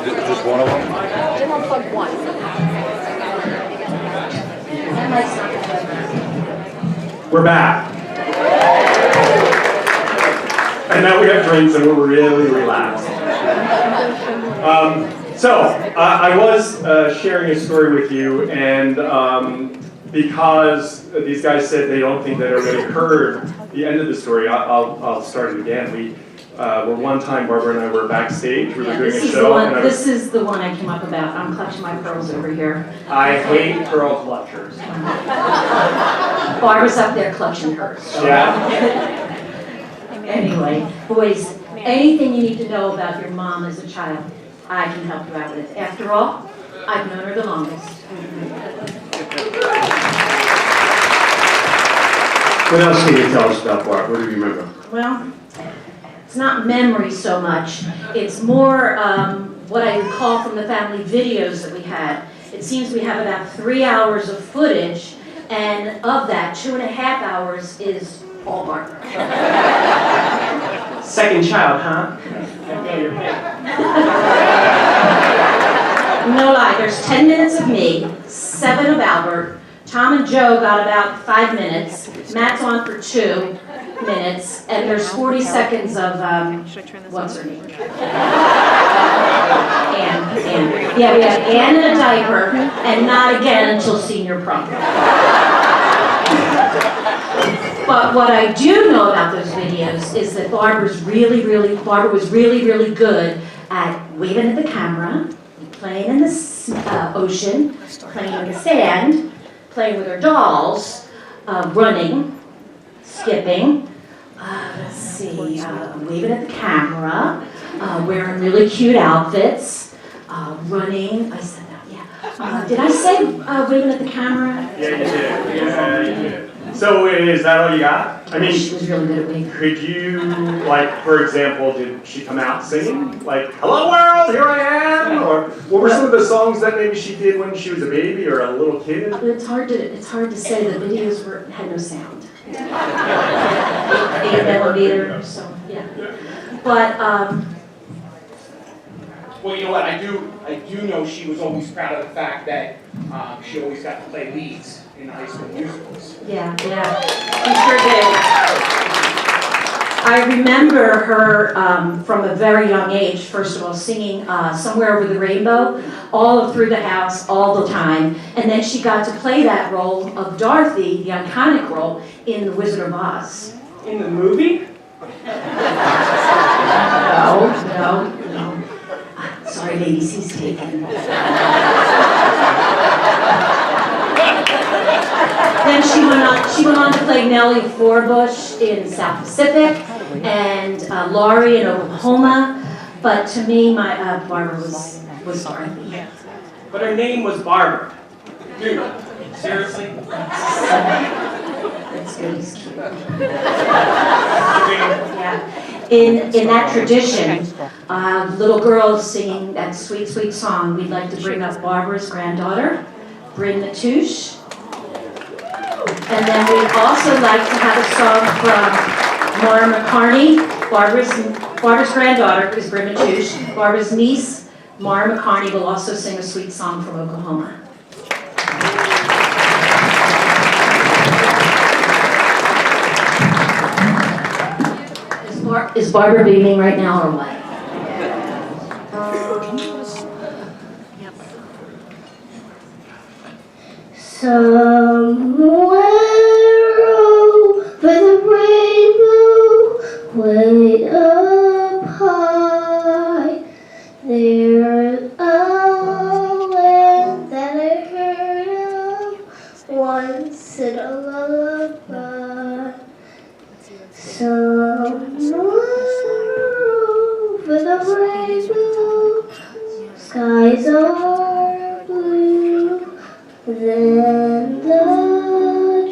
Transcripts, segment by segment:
Just one of them? Jim unplugged one. We're back. And now we have drinks and we're really relaxed. I was sharing a story with you, and because these guys said they don't think that everybody heard the end of the story, I'll start it again. We were one time, Barbara and I were backstage. We were doing a show. This is the one I came up about. I'm clutching my pearls over here. I hate pearl clutchers. Barbara's up there clutching hers. Yeah. Anyway, boys, anything you need to know about your mom as a child, I can help you out with. After all, I've known her the longest. What else can you tell us about Barb? What do you remember? Well, it's not memory so much. It's more what I recall from the family videos that we had. It seems we have about 3 hours of footage, and of that, 2.5 hours is all Barbara. Second child, huh? No lie, there's 10 minutes of me, 7 of Albert. Tom and Joe got about 5 minutes. Matt's on for 2 minutes, and there's 40 seconds of what's her name? Anne. Yeah, we have Anne in a diaper, and not again until senior prom. But what I do know about those videos is that Barbara was really, really good at waving at the camera, playing in the ocean, playing in the sand, playing with her dolls, running, skipping, waving at the camera, wearing really cute outfits, running. I said that, yeah. Did I say waving at the camera? Yeah, you did. Yeah, you did. So is that all you got? I mean, she was really good at waving. Could you, like, for example, did she come out singing? Like, hello world, here I am? Or what were some of the songs that maybe she did when she was a baby or a little kid? It's hard to say. The videos had no sound. 8 millimeter, so yeah. But Well, you know what? I do know she was always proud of the fact that she always got to play leads in high school musicals. yeah, she sure did. I remember her from a very young age, first of all, singing Somewhere Over the Rainbow, all through the house, all the time. And then she got to play that role of Dorothy, the iconic role, in The Wizard of Oz. In the movie? No. Sorry, ladies, he's taken. Then she went on to play Nellie Forbush in South Pacific and Laurie in Oklahoma. But to me, my Barbara was Dorothy. But her name was Barbara. Dude, seriously? That's good, he's cute. Yeah. In that tradition, little girls singing that sweet, sweet song, we'd like to bring up Barbara's granddaughter, Bryn Matousch. And then we'd also like to have a song from Maura McCartney. Barbara's granddaughter is Bryn Matousch. Barbara's niece, Maura McCartney, will also sing a sweet song from Oklahoma. Is Barbara beaming right now or what? Somewhere over the rainbow, way up high, there's a land that I heard of once in a lullaby. Somewhere over the rainbow, skies are blue, then the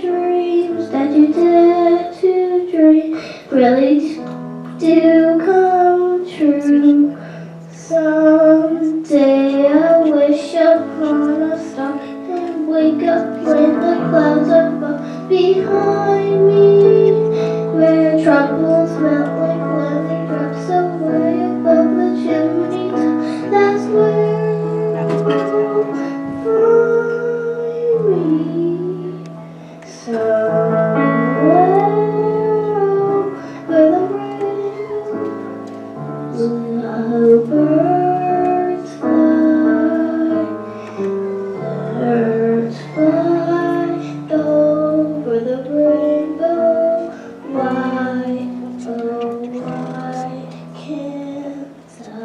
dreams that you dare to dream really do come true. Someday I wish upon a star and wake up when the clouds are far behind me, where troubles melt like weather drops away above the chimney top. That's where birds fly over the rainbow. Why, oh, why can't I?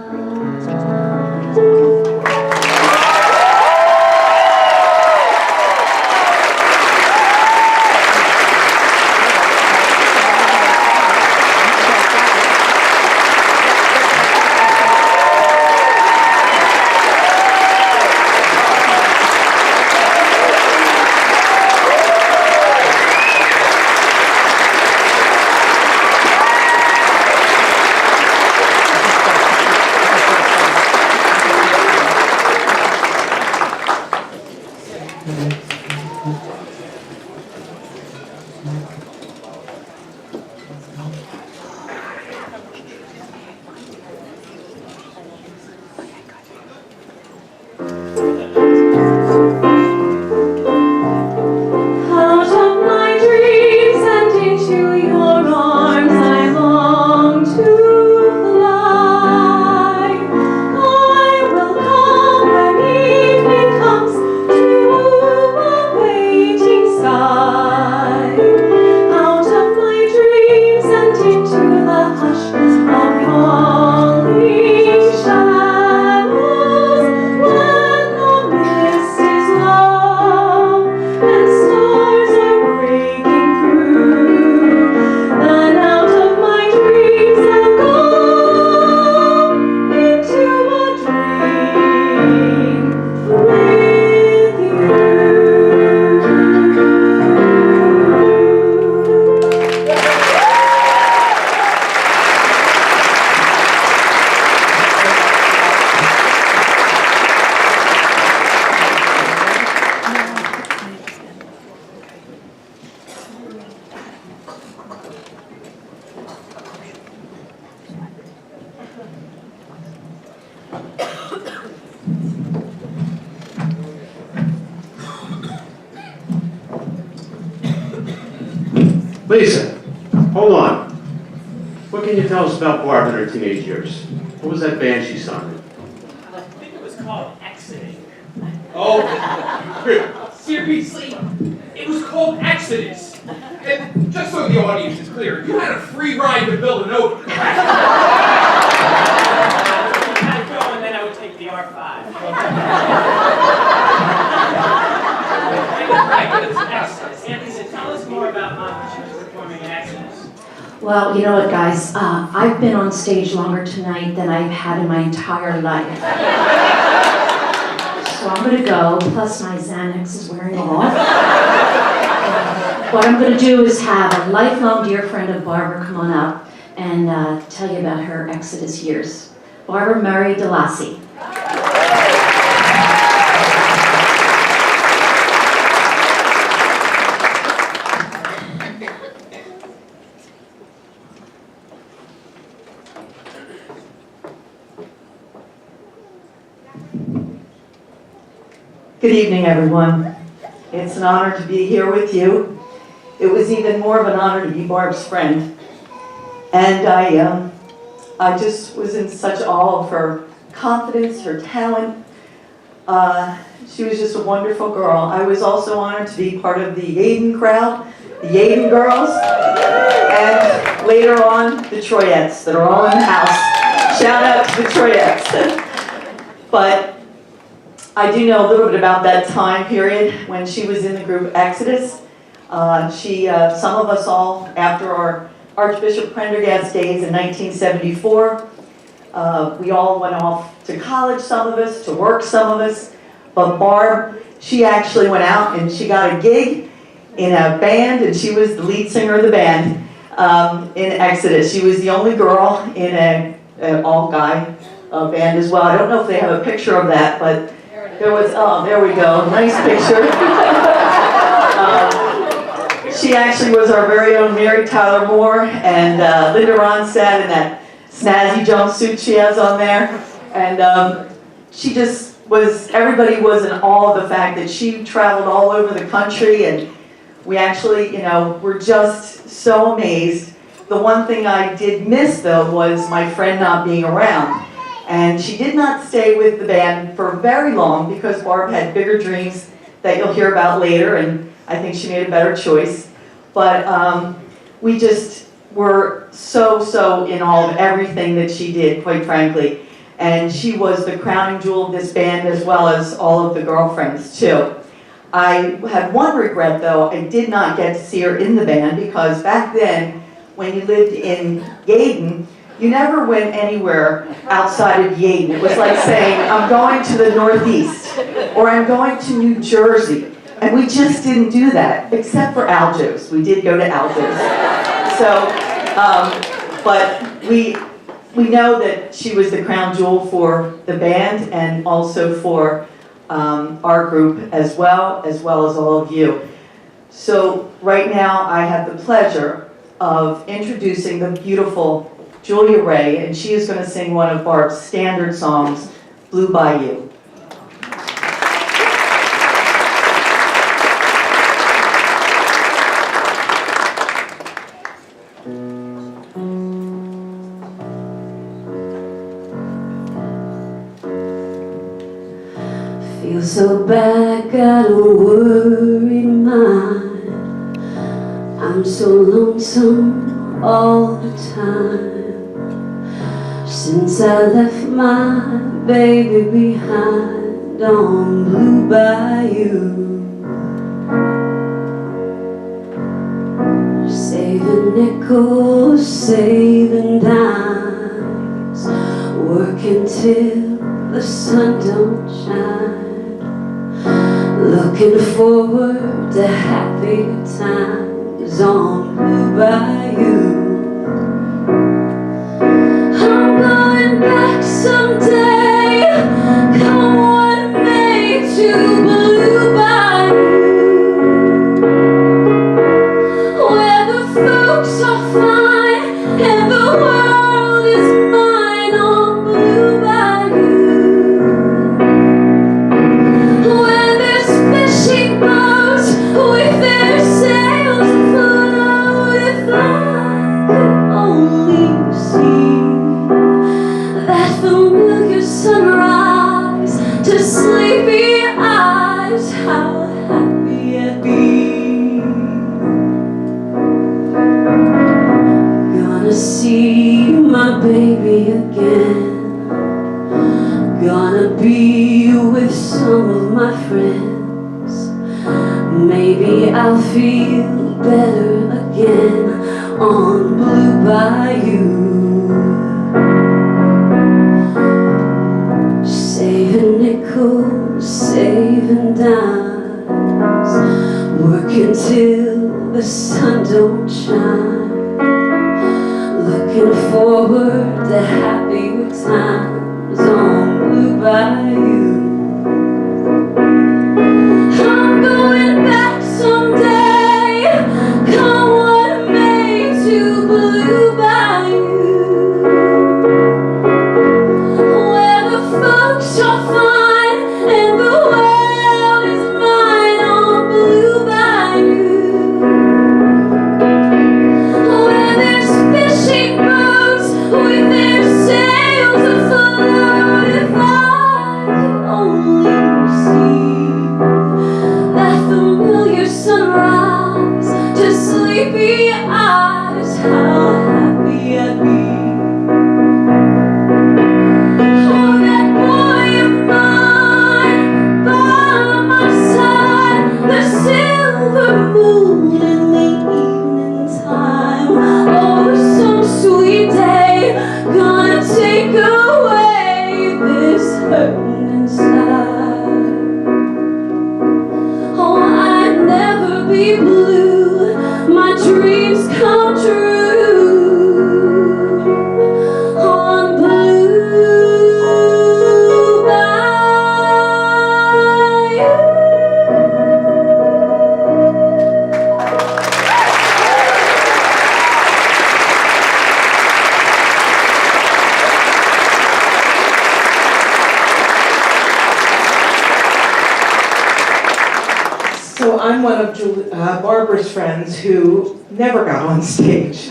Out of my dreams and into your arms I long to fly. I will come when evening comes to a waiting sky. Out of my dreams and into the hush of falling shadows, when the mist is low and stars are breaking through, then out of my dreams I'll go into a dream with you. Lisa, hold on. What can you tell us about Barb in her teenage years? What was that band she sung in? I think it was called Exodus. Oh, seriously? It was called Exodus. And just so the audience is clear, you had a free ride to Villanova, correct? I'd go and then I would take the R5. Right, it was Exodus. Anthony said, tell us more about Mom when she was performing in Exodus. Well, you know what, guys? I've been on stage longer tonight than I've had in my entire life. So I'm going to go, plus my Xanax is wearing off. What I'm going to do is have a lifelong dear friend of Barbara come on up and tell you about her Exodus years. Barbara Murray DeLassy. Good evening, everyone. It's an honor to be here with you. It was even more of an honor to be Barb's friend. And I just was in such awe of her confidence, her talent. She was just a wonderful girl. I was also honored to be part of the Yaden crowd, the Yaden girls, and later on, the Troyettes that are all in the house. Shout out to the Troyettes. But I do know a little bit about that time period when she was in the group Exodus. Some of us all, after our Archbishop Prendergast days in 1974, we all went off to college, some of us, to work, some of us. But Barb, she actually went out and she got a gig in a band, and she was the lead singer of the band in Exodus. She was the only girl in an all-guy band as well. I don't know if they have a picture of that, but there was, oh, there we go, nice picture. She actually was our very own Mary Tyler Moore, and Linda Ronstadt in that snazzy jumpsuit she has on there. And she just was, everybody was in awe of the fact that she traveled all over the country, and we actually, you know, were just so amazed The one thing I did miss, though, was my friend not being around. And she did not stay with the band for very long because Barb had bigger dreams that you'll hear about later, and I think she made a better choice. But we just were so in awe of everything that she did, quite frankly. And she was the crowning jewel of this band, as well as all of the girlfriends, too. I had one regret, though. I did not get to see her in the band because back then, when you lived in Yeadon, you never went anywhere outside of Yeadon. It was like saying, I'm going to the Northeast, or I'm going to New Jersey. And we just didn't do that, except for Aljo's. We did go to Aljo's. So, but we know that she was the crown jewel for the band and also for our group as well as all of you. So right now I have the pleasure of introducing the beautiful Julia Ray, and she is going to sing one of Barb's standard songs, Blue Bayou. Feel so bad, got a worried mind. I'm so lonesome all the time. Since I left my baby behind on Blue Bayou. Saving nickels, saving dimes, working till the sun don't shine. Looking forward to happier times on Blue Bayou. I'm going back someday, come what may, to Blue Bayou, where the folks are fine and the world is mine on Blue Bayou. Fishing boats with their sails afloat. If I could only see that familiar sunrise to sleepy eyes, how happy I'd be. Gonna see my baby again. Gonna be with some of my friends. Maybe I'll feel better again on Blue Bayou. Saving nickels, saving dimes, working till the sun don't shine. Looking forward to happier times on Blue Bayou. I'm going back someday, come what may, to Blue Bayou, where the folks are fine and the world is mine on Blue Bayou, where there's fishing boats with their sails afloat. If I could only see that familiar sunrise to sleepy eyes, how happy I'd be. Oh, that boy of mine by my side, the silver moon in the evening time. Oh, some sweet day gonna take away this hurting inside. Oh, I'd never be blue, my dreams come true on Blue Bayou. So I'm one of Barbara's friends who never got on stage.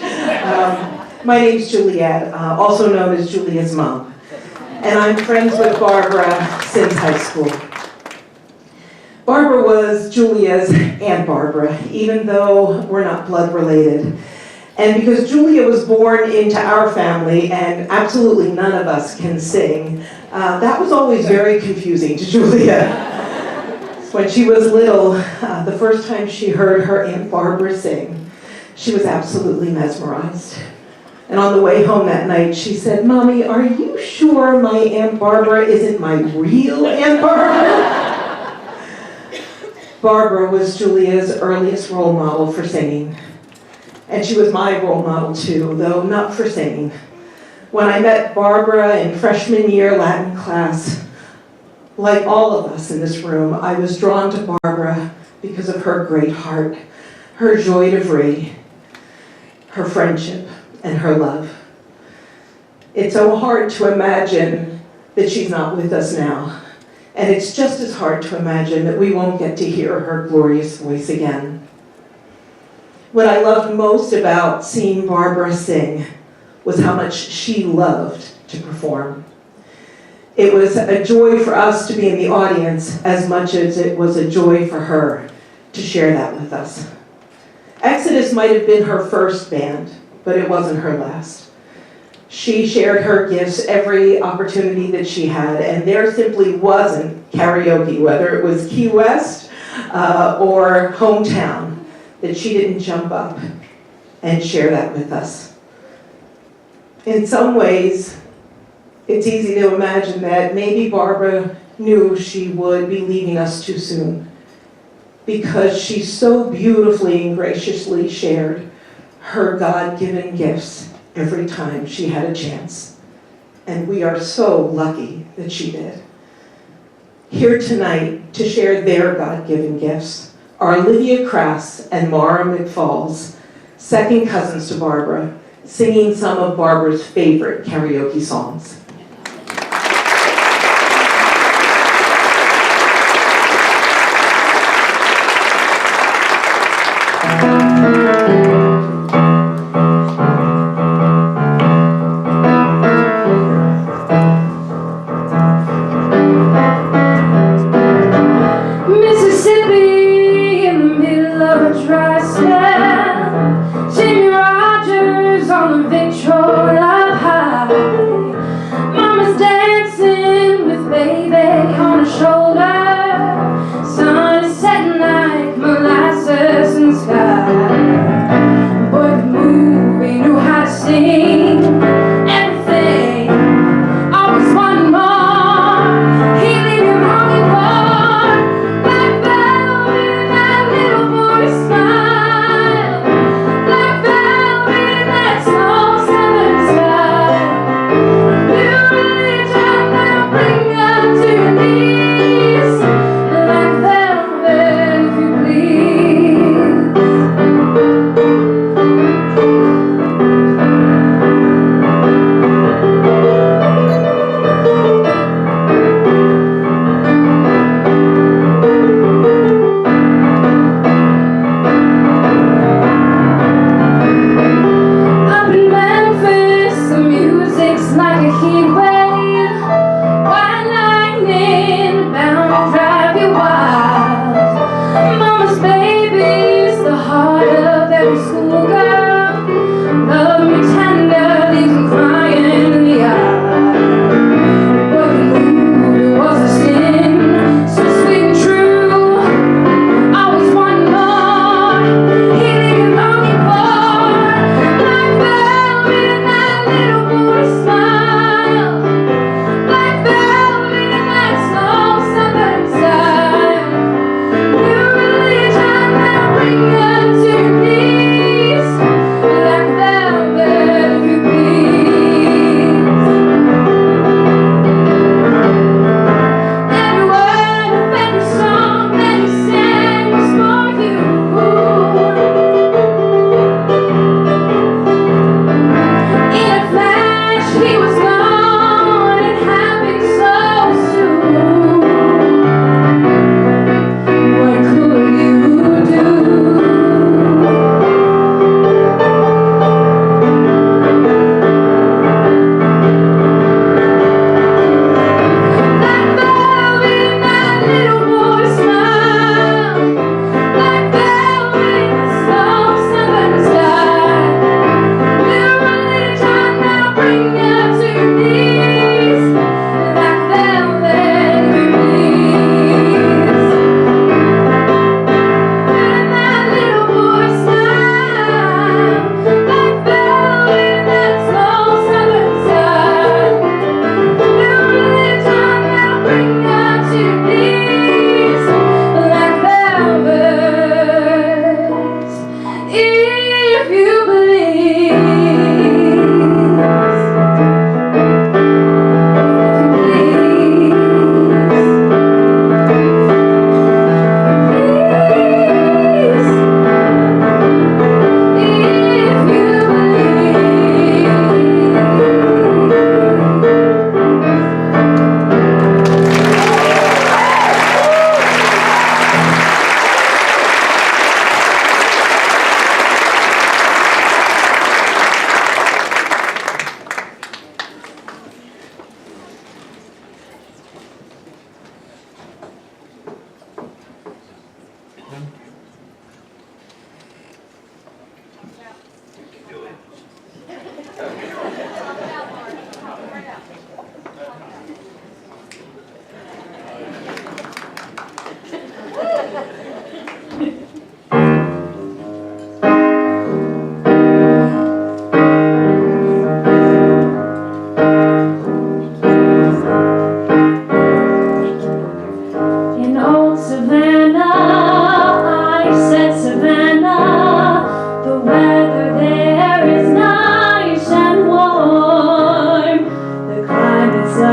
My name's Juliet, also known as Julia's mom. And I'm friends with Barbara since high school. Barbara was Julia's Aunt Barbara, even though we're not blood related. And because Julia was born into our family and absolutely none of us can sing, that was always very confusing to Julia. When she was little, the first time she heard her Aunt Barbara sing, she was absolutely mesmerized. And on the way home that night, she said, "Mommy, are you sure my Aunt Barbara isn't my real Aunt Barbara?" Barbara was Julia's earliest role model for singing. And she was my role model too, though not for singing. When I met Barbara in freshman year Latin class, like all of us in this room, I was drawn to Barbara because of her great heart, her joie de vivre, her friendship, and her love. It's so hard to imagine that she's not with us now. And it's just as hard to imagine that we won't get to hear her glorious voice again. What I loved most about seeing Barbara sing was how much she loved to perform. It was a joy for us to be in the audience as much as it was a joy for her to share that with us. Exodus might have been her first band, but it wasn't her last. She shared her gifts every opportunity that she had, and there simply wasn't karaoke, whether it was Key West or hometown, that she didn't jump up and share that with us. In some ways, it's easy to imagine that maybe Barbara knew she would be leaving us too soon, because she so beautifully and graciously shared her God-given gifts every time she had a chance. And we are so lucky that she did. Here tonight to share their God-given gifts are Olivia Crass and Mara McFalls, second cousins to Barbara, singing some of Barbara's favorite karaoke songs. Mississippi in the middle of a dry spell, Jimmy Rogers on the Victrola Highway,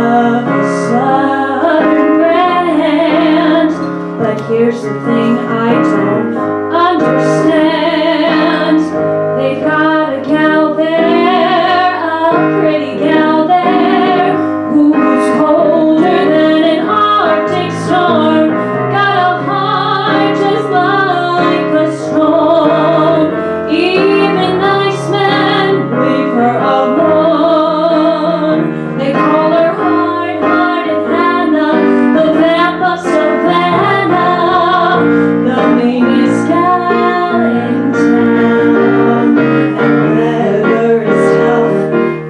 of a southern band. But here's the thing I don't understand. They've got a gal there, a pretty gal there, who's colder than an Arctic storm. Got a heart just like a stone. Even nice men leave her alone. They call her hard-hearted Hannah, the vamp of Savannah, the meanest gal in town. And weather is tough,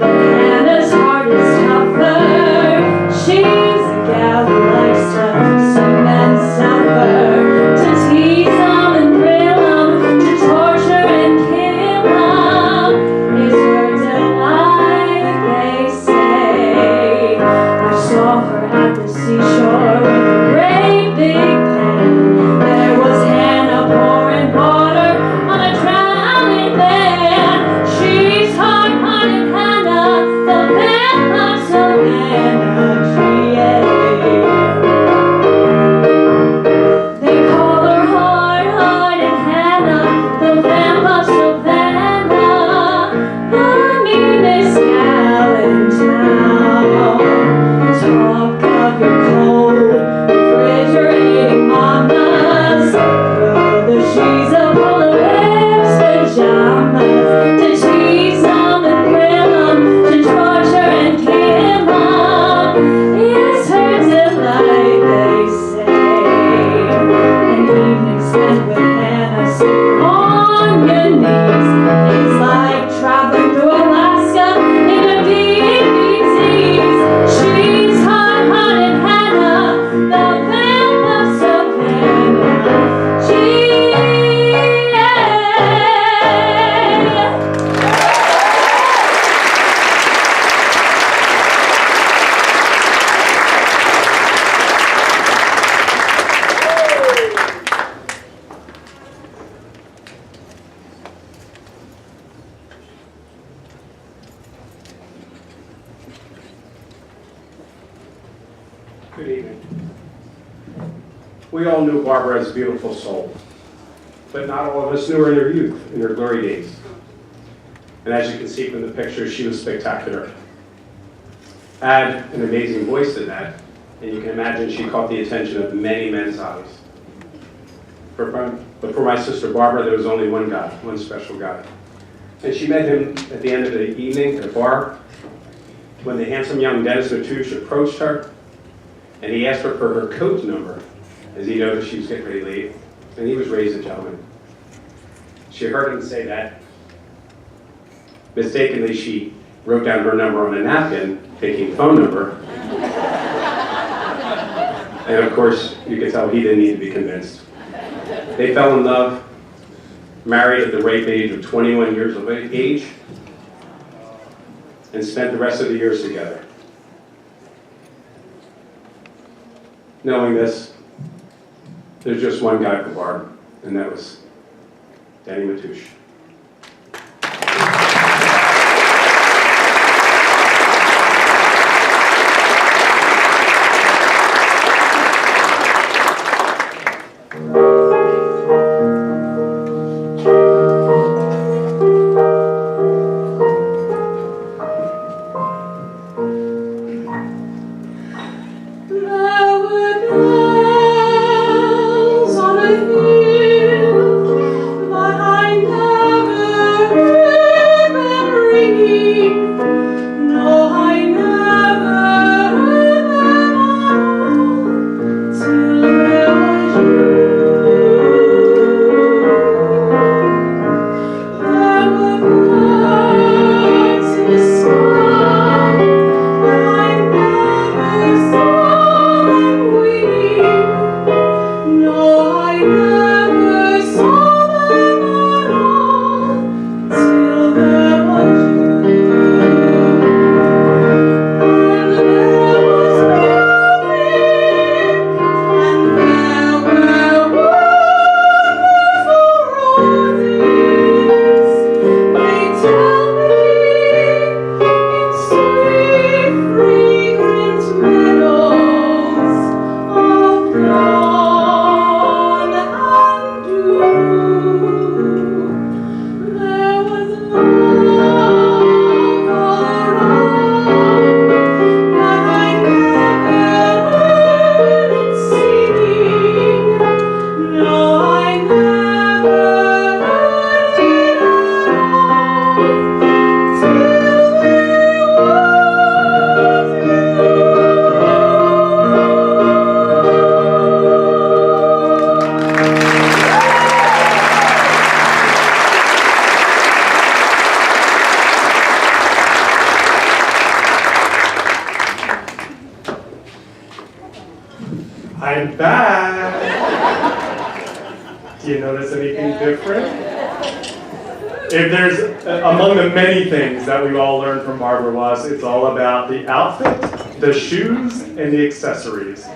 but Hannah's heart is tougher. She's a gal who likes to see men suffer, to tease them and thrill them, to torture and kill them is her delight, they say. I saw her at the seashore with a great big pen. There was Hannah pouring water on a drowning man. She's hard-hearted Hannah, the vamp of Savannah, GA. They call her hard-hearted Hannah, the vamp of Savannah, the meanest gal in town. Talk of your cold, refrigerating mamas, brother, she's a full of wears pajamas, to tease them and thrill them, to torture and kill them is her delight, they say. An evening spent with Hannah sitting on your knees is like traveling through Alaska in a deep, deep seas. She's hard-hearted Hannah, the vamp of Savannah, GA. Good evening. We all knew Barbara as a beautiful soul, but not all of us knew her in her youth, in her glory days. And as you can see from the picture, she was spectacular. Had an amazing voice in that, and you can imagine she caught the attention of many men's eyes. But for my sister Barbara, there was only one guy, one special guy. And she met him at the end of the evening at a bar, when the handsome young Dennis Matousch approached her, and he asked her for her coat number, as he noticed she was getting ready to leave, and he was raised a gentleman. She heard him say that. Mistakenly, she wrote down her number on a napkin, thinking phone number. And of course, you could tell he didn't need to be convinced. They fell in love, married at the ripe age of 21 years of age, and spent the rest of the years together. Knowing this, there's just one guy for Barb, and that was Danny Matousch. There were bells on a hill, but I never I'm back. Do you notice anything different? If there's, among the many things that we all learned from Barbara was, it's all about the outfit, the shoes, and the accessories.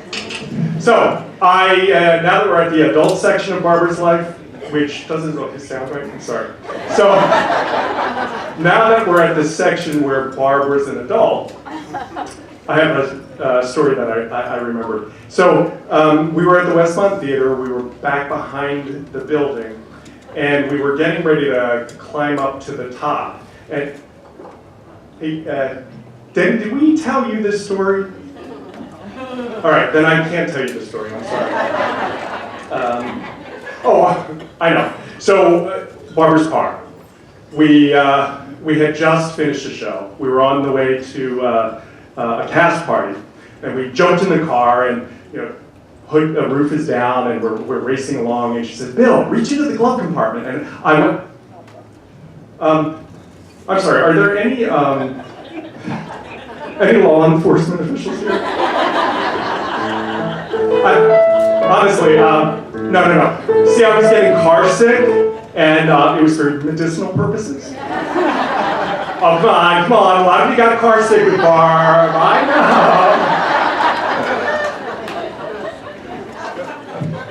So, now that we're at the adult section of Barbara's life, which doesn't really sound right, I'm sorry. So, now that we're at the section where Barbara's an adult, I have a story that I remembered. So, we were at the Westmont Theater, we were back behind the building, and we were getting ready to climb up to the top. And, hey, did we tell you this story? All right, then I can't tell you the story, I'm sorry. I know. So, Barbara's car. We had just finished a show. We were on the way to a cast party, and we jumped in the car, and the roof is down, and we're racing along, and she said, "Bill, reach into the glove compartment." And I went, I'm sorry, are there any law enforcement officials here? Honestly, no. See, I was getting car sick, and it was for medicinal purposes. Oh, come on, a lot of you got car sick with Barb, I know.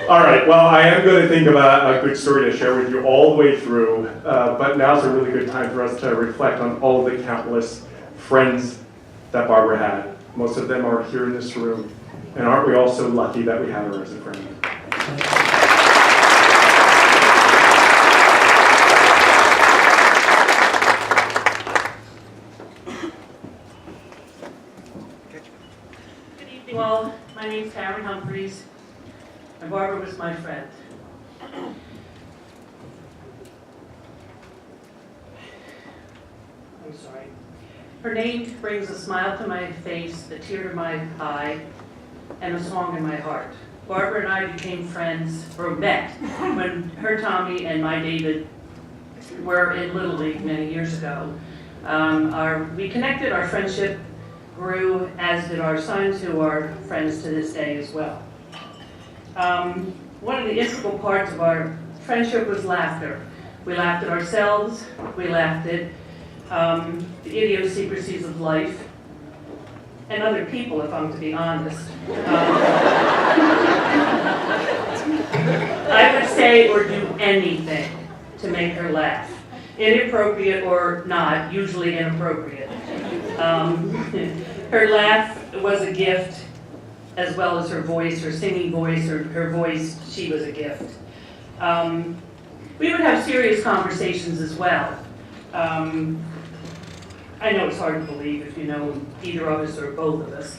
All right, well, I am going to think of a good story to share with you all the way through, but now's a really good time for us to reflect on all the countless friends that Barbara had. Most of them are here in this room, and aren't we all so lucky that we have her as a friend? Good evening, all. My name's Karen Humphreys, and Barbara was my friend. I'm sorry. Her name brings a smile to my face, a tear to my eye, and a song in my heart. Barbara and I became friends, or met, when her Tommy and my David were in Little League many years ago. We connected, our friendship grew, as did our sons, who are friends to this day as well. One of the integral parts of our friendship was laughter. We laughed at ourselves, we laughed at the idiosyncrasies of life, and other people, if I'm to be honest. I would say or do anything to make her laugh. Inappropriate or not, usually inappropriate. Her laugh was a gift, as well as her voice, her singing voice, or her voice, she was a gift. We would have serious conversations as well. I know it's hard to believe if you know either of us or both of us.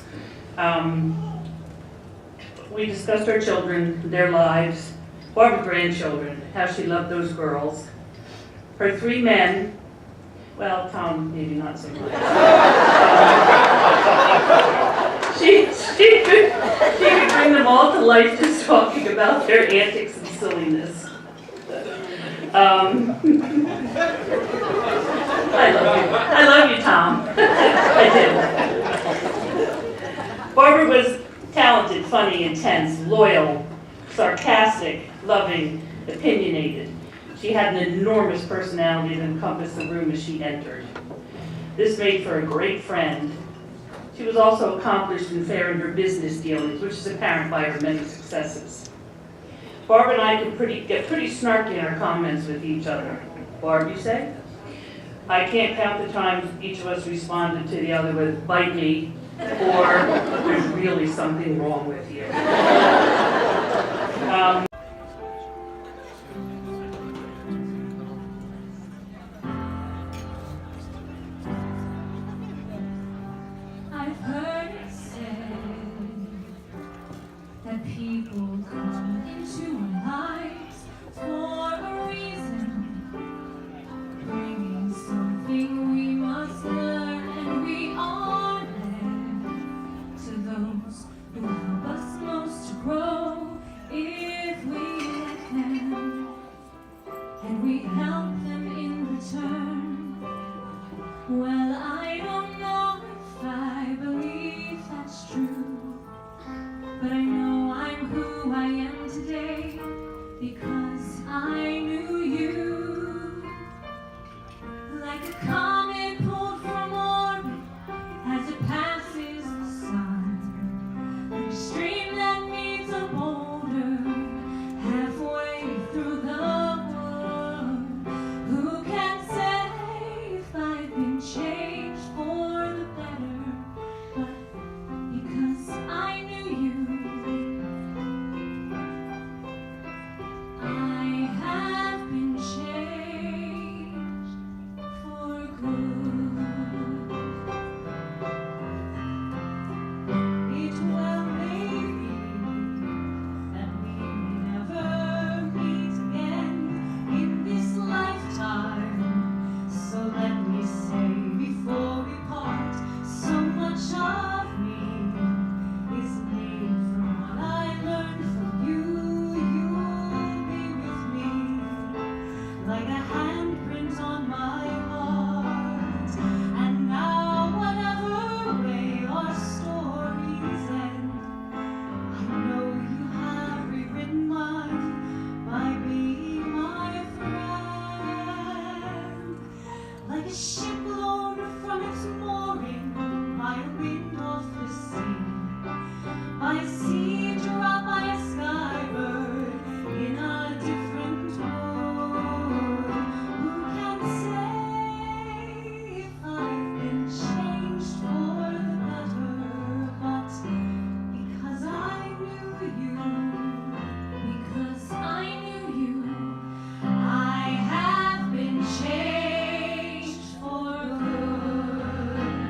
We discussed our children, their lives, Barbara's grandchildren, how she loved those girls. Her 3 men, well, Tom, maybe not so much. She could bring them all to life just talking about their antics and silliness. I love you, Tom. I do. Barbara was talented, funny, intense, loyal, sarcastic, loving, opinionated. She had an enormous personality that encompassed the room as she entered. This made for a great friend. She was also accomplished and fair in her business dealings, which is apparent by her many successes. Barb and I could get pretty snarky in our comments with each other. Barb, you say? I can't count the times each of us responded to the other with, "Bite me," or "There's really something wrong with you." I've heard it said that people come into our lives for a reason, bringing something we must learn, and we are there to those who help us most to grow. by a seed or out by a skybird in a different mood. Who can say if I've been changed for the better? But because I knew you, because I knew you, I have been changed for good.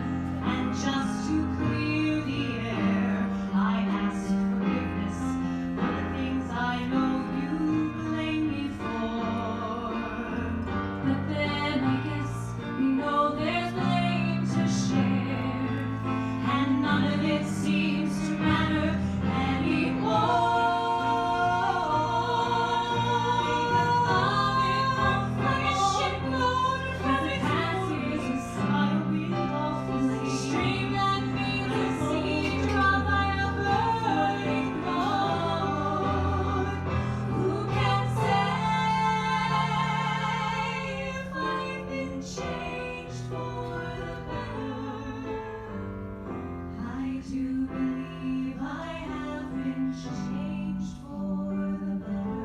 And just to clear the air, I ask forgiveness for the things I know you blame me for. But then I guess you know there's blame to share, and none of it seems to matter anymore. Like a shipload of passengers inside a wind off the sea, like a stream that feels a sea dropped by a burning road. Who can say if I've been changed for the better? I do believe I have been changed for the better.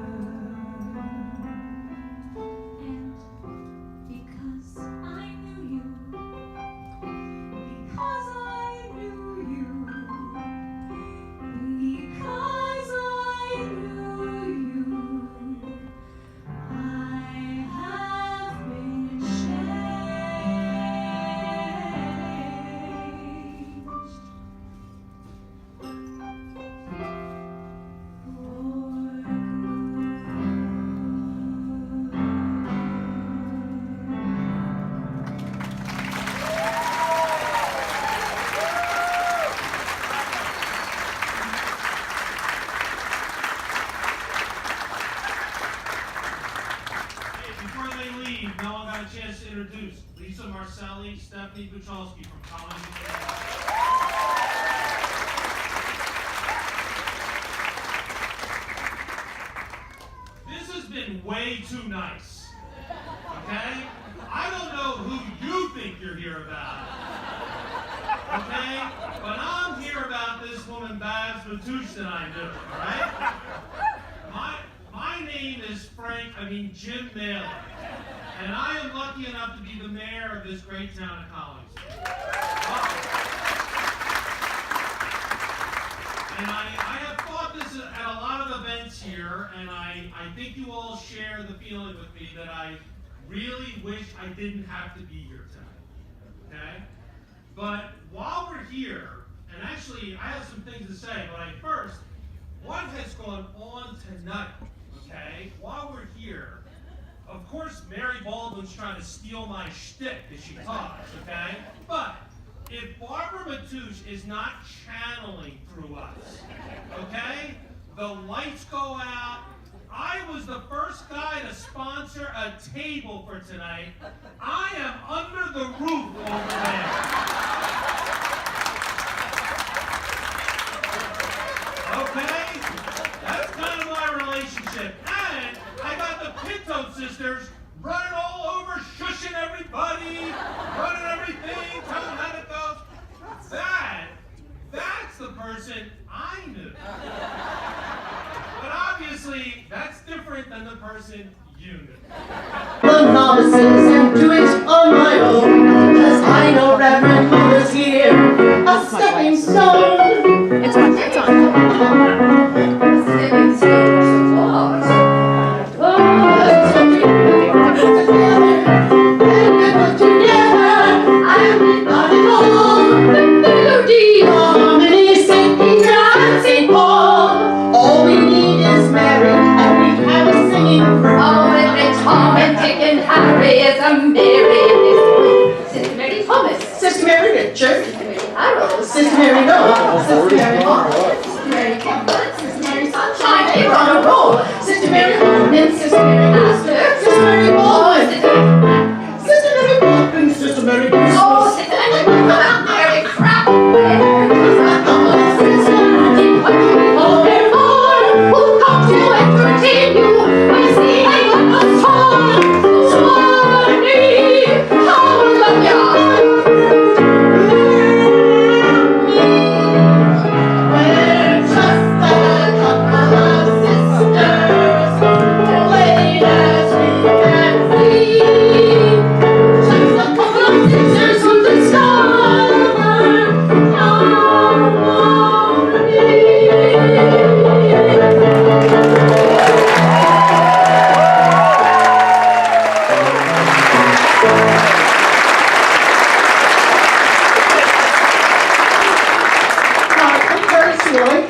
And because I knew you, because I knew you, because I knew you, I have been changed for Hey, before they leave, no one got a chance to introduce Lisa Marcelli, Stephanie Buchalski from Collingswood. This has been way too nice. Okay? I don't know who you think you're here about. Okay? But I'm here about this woman, Babs Matousch, that I do, alright? My name is Jim Mailer, and I am lucky enough to be the mayor of this great town of Collingswood. And I have thought this at a lot of events here, and I think you all share the feeling with me that I really wish I didn't have to be here tonight, okay? But while we're here, and actually I have some things to say, but first, what has gone on tonight, okay? While we're here, of course Mary Baldwin's trying to steal my shtick as she talks, okay? But if Barbara Matousch is not channeling through us, okay? The lights go out. I was the first guy to sponsor a table for tonight. I am under the roof over there. Okay? That's kind of my relationship. And I got the Pinto sisters running all over, shushing everybody, running everything, telling them how it goes. That's the person I knew. But obviously, that's different than the person you knew. The novices and do it on my own, 'cause I know Reverend Mother's here, a stepping stone. It's on. A stepping stone to what? Sister Mary Richard, Sister Mary no, Sister really.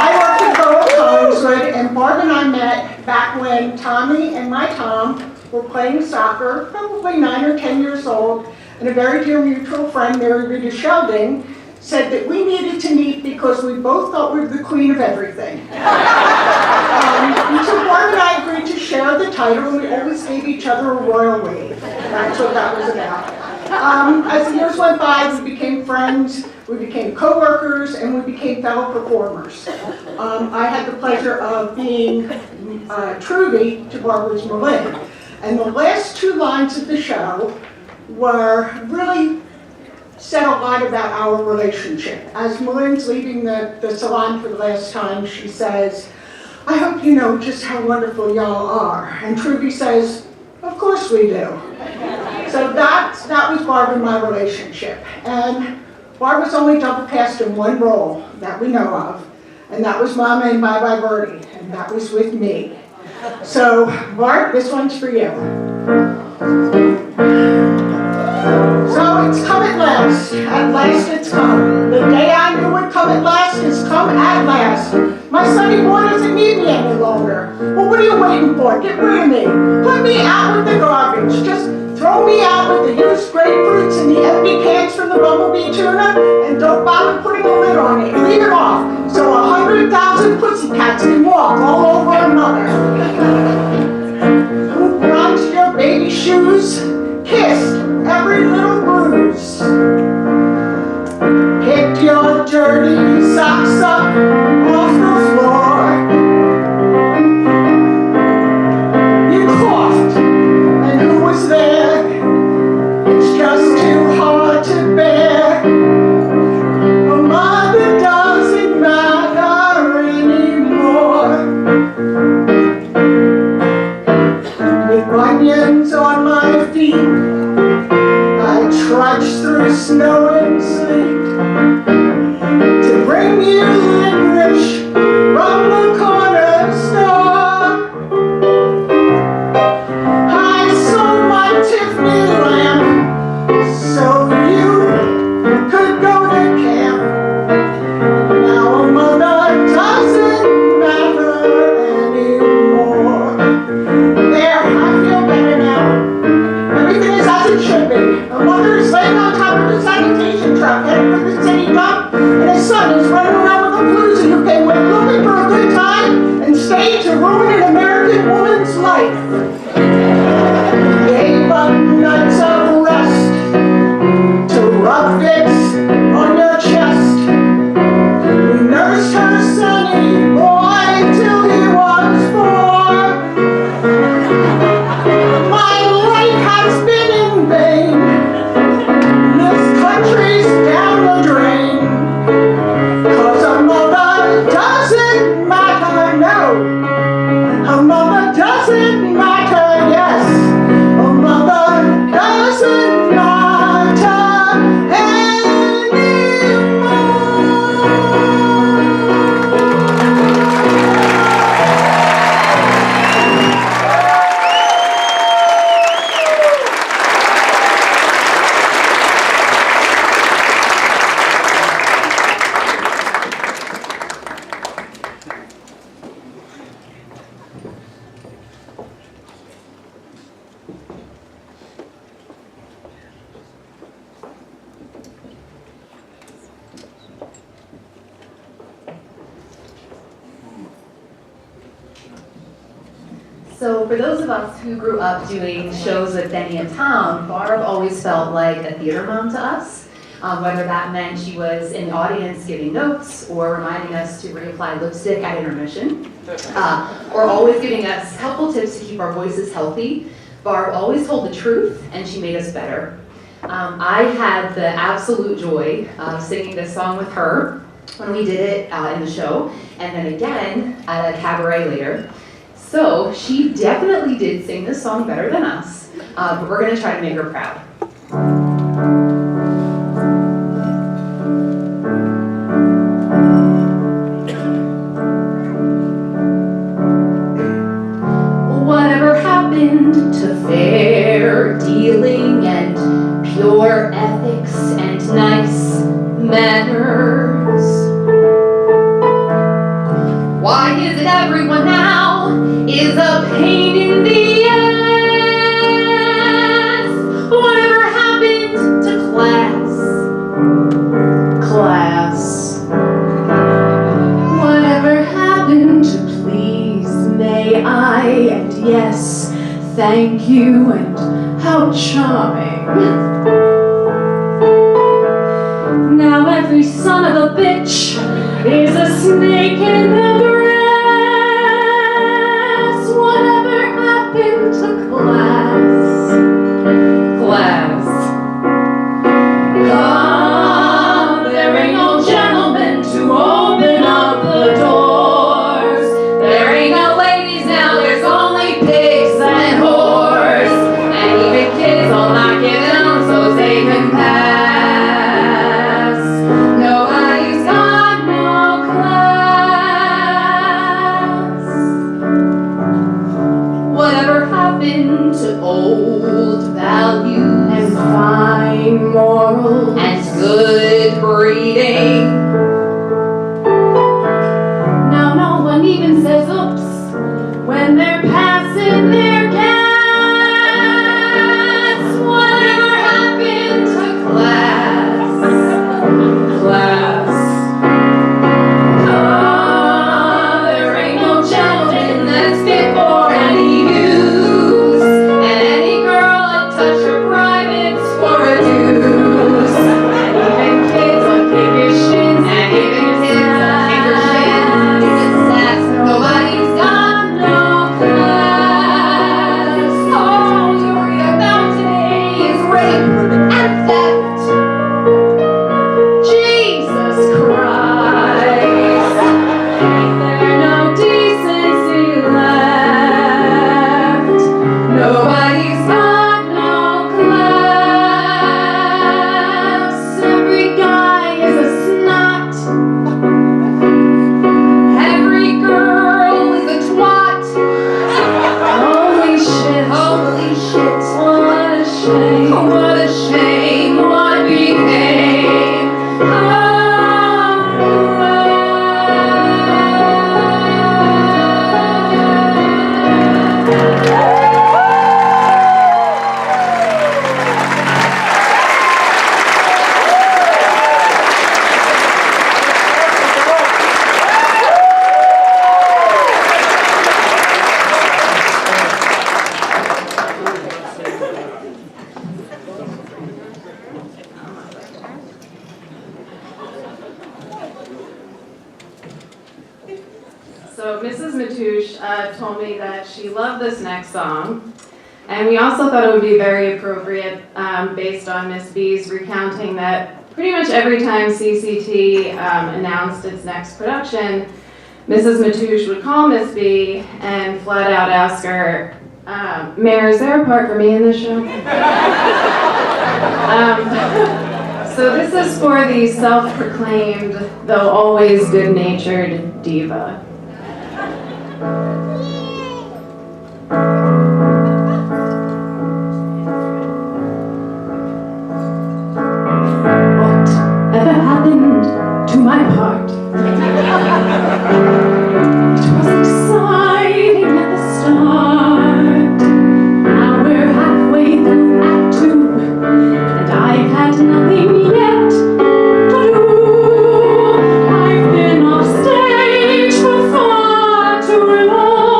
I worked in Collingswood, and Barb and I met back when Tommy and my Tom were playing soccer, probably 9 or 10 years old, and a very dear mutual friend, Mary Rita Shelding, said that we needed to meet because we both thought we were the queen of everything. And so Barb and I agreed to share the title, and we always gave each other a royal we. That's what that was about. As the years went by, we became friends, we became co-workers, and we became fellow performers. I had the pleasure of being Trudy to Barbara's Merlin. And the last 2 lines of the show were really said a lot about our relationship. As Merlin's leaving the salon for the last time, she says, "I hope you know just how wonderful y'all are." And Trudy says, "Of course we do." So that was Barb and my relationship. And Barb was only double cast in one role that we know of, and that was Mama in Bye Bye Birdie, and that was with me. So Barb, this one's for you. So it's come at last it's come. The day I knew would come at last has come at last. My sonny boy doesn't need me any longer. Well, what are you waiting for? Get rid of me. Put me out with the garbage. Just throw me out with the used grapefruits and the empty cans from the bumblebee tuna, and don't bother putting a lid on it. Leave it off so 100,000 pussycats can walk all over another. Who runs your baby shoes? Kissed every little bruise. Picked your dirty socks up off the floor. You coughed, and who was there? It's just too hard to bear. A mother doesn't matter anymore. With bunions on my feet, I trudge through snow and sleet to bring you licorice from the corner store. I sold my Tiffany lamp so you could go to camp. Now a mother doesn't matter anymore. There, I feel better now. Everything is as it should be. A mother is laying on top of the sanitation truck headed for the city dump, and his son is running around with a blues who came with looking for a good time and stayed to ruin an American woman's life. Gave up nights of rest to rub bits on your chest. We nursed her sonny boy till he was 4. My life has been in vain. This country's down the drain. 'Cause a mother doesn't matter, no. A mother doesn't matter, yes. A mother doesn't matter So for those of us who grew up doing shows with Benny in town, Barb always felt like a theater mom to us. Whether that meant she was in the audience giving notes or reminding us to reapply lipstick at intermission, or always giving us helpful tips to keep our voices healthy. Barb always told the truth and she made us better. I had the absolute joy of singing this song with her when we did it in the show, and then again at a cabaret later. So she definitely did sing this song better than us, but we're gonna try to make her proud. Whatever happened to fair dealing and pure ethics and nice thank you and how charming. Now every son of a bitch is a snake in the grass. Whatever happened to class? Class. Ah, there ain't no gentlemen to open up the doors. There ain't no ladies now, there's only pigs and whores. And even kids all not giving them so they can pass. Nobody's got no class. Whatever happened to old values and fine morals and good breeding? Now no one even says oops when they're passing their gas. Whatever happened to class? Class. Ah, there ain't no gentleman that's fit for any use, and any girl that touch her privates for a deuce. And even kids will kick your shins, and even kids will kick your shins. It's sex, nobody's got no class. All you read about today is rape and theft. Jesus Christ, ain't there no decency left? Nobody's got no class. Every guy is a snot. Every girl is a twat. Holy shit, holy shit. What a shame, what a shame, what became. So Mrs. Matousch told me that she loved this next song, and we also thought it would be very appropriate based on Miss B's recounting that pretty much every time CCT announced its next production, Mrs. Matousch would call Miss B and flat out ask her, Mayor, is there a part for me in this show? So this is for the self-proclaimed, though always good-natured diva. Whatever happened to my part? It was exciting at the start. Now we're halfway through Act 2, and I've had nothing yet to do. I've been off stage for far too long.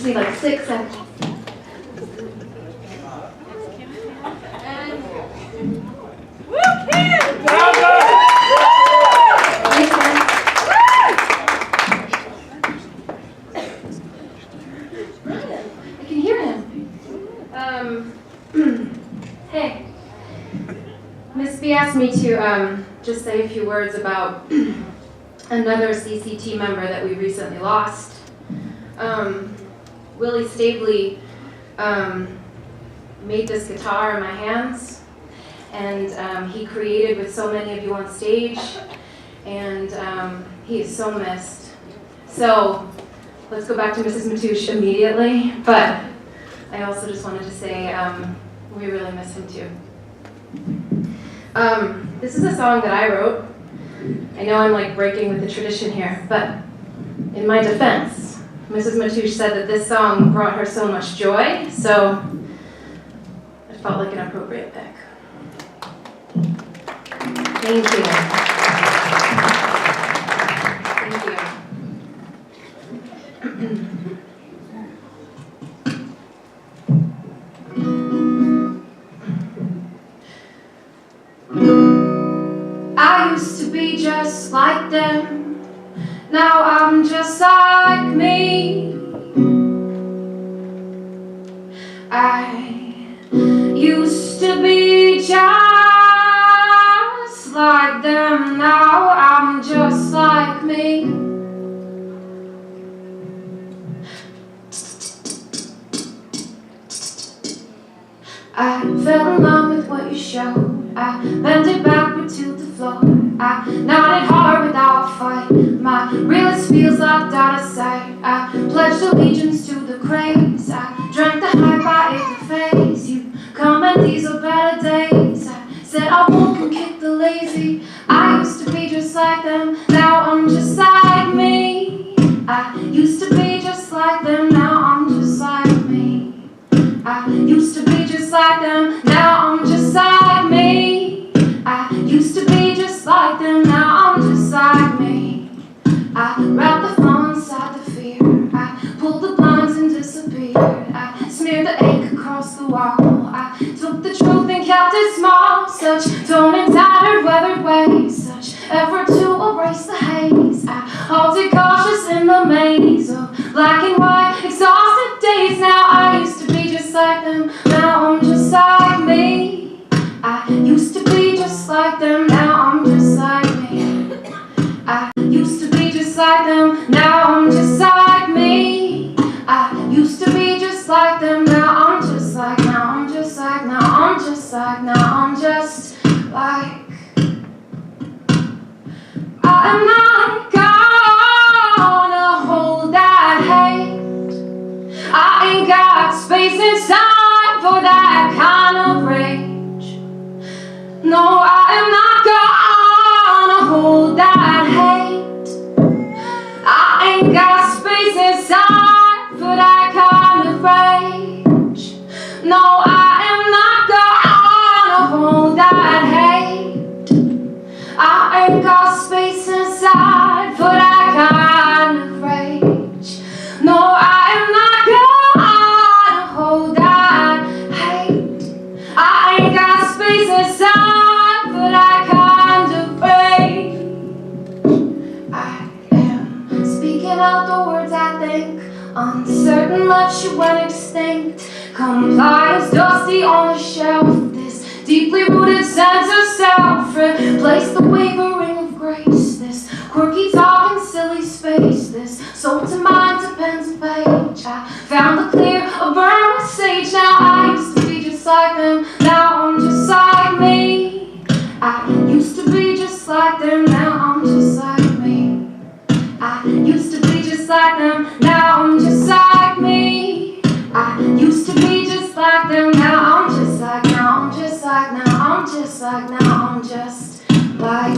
actually like 6 seconds. I can hear him. Hey. Miss B asked me to just say a few words about another CCT member that we recently lost. Willie Stabley made this guitar in my hands, and he created with so many of you on stage, and he is so missed. So let's go back to Mrs. Matousch immediately, but I also just wanted to say we really miss him too. This is a song that I wrote. I know I'm like breaking with the tradition here, but in my defense, Mrs. Matousch said that this song brought her so much joy, so it felt like an appropriate pick. Thank you. Thank you. I used to be just like them, now I'm just like me. I used to be just like them, now I'm just like me. I fell in love with what you showed. I bent it backward to the floor. I nodded hard without a fight. My realist feels locked out of sight. I pledged allegiance to the craze. I drank the hype, I ate the face. You come and these are better days. I said I won't kick the lazy. I used to be just like them, now I'm just like me. I used to be just like them, now I'm just like me. I used to be just like them, now I'm just like me. I used to be just like them, now I'm just like me. I wrapped the fun inside the fear. I pulled the blinds and disappeared. I smeared the ache across the wall. I took the truth and kept it small. Such torn and tattered, weathered ways. Such effort to erase the haze. I halted cautious in the maze of black and white, exhausted days. Now I used to be just like them, now I'm just like me. I used to be just like them, now I'm just like me. I used to be just like them, now I'm just like me. I used to be just like them, now I'm just like, now I'm just like, now I'm just like, now I'm just like. I'm not gonna hold that hate. I ain't got space inside for that kind of rage. No, I am not gonna hold that hate. I ain't got space inside for that kind of rage. No, I am not gonna hold that hate. I ain't got space inside for that kind of rage. No, I am not gonna hold that hate. I ain't got space inside for that kind of rage. I am speaking out the words I think. Uncertain love she went extinct. Compliance dusty on the shelf. This deeply rooted sense of self. Replace the wavering of grace. This quirky talking silly space. This soul to mind to pen to page. I found the clear, a burn with sage. Now I used to be just like them, now I'm just like me. I used to be just like them, now I'm just like me. I used to be just like them, now I'm just like me. I used to be just like them, now I'm just like, now I'm just like, now I'm just like, now I'm just like.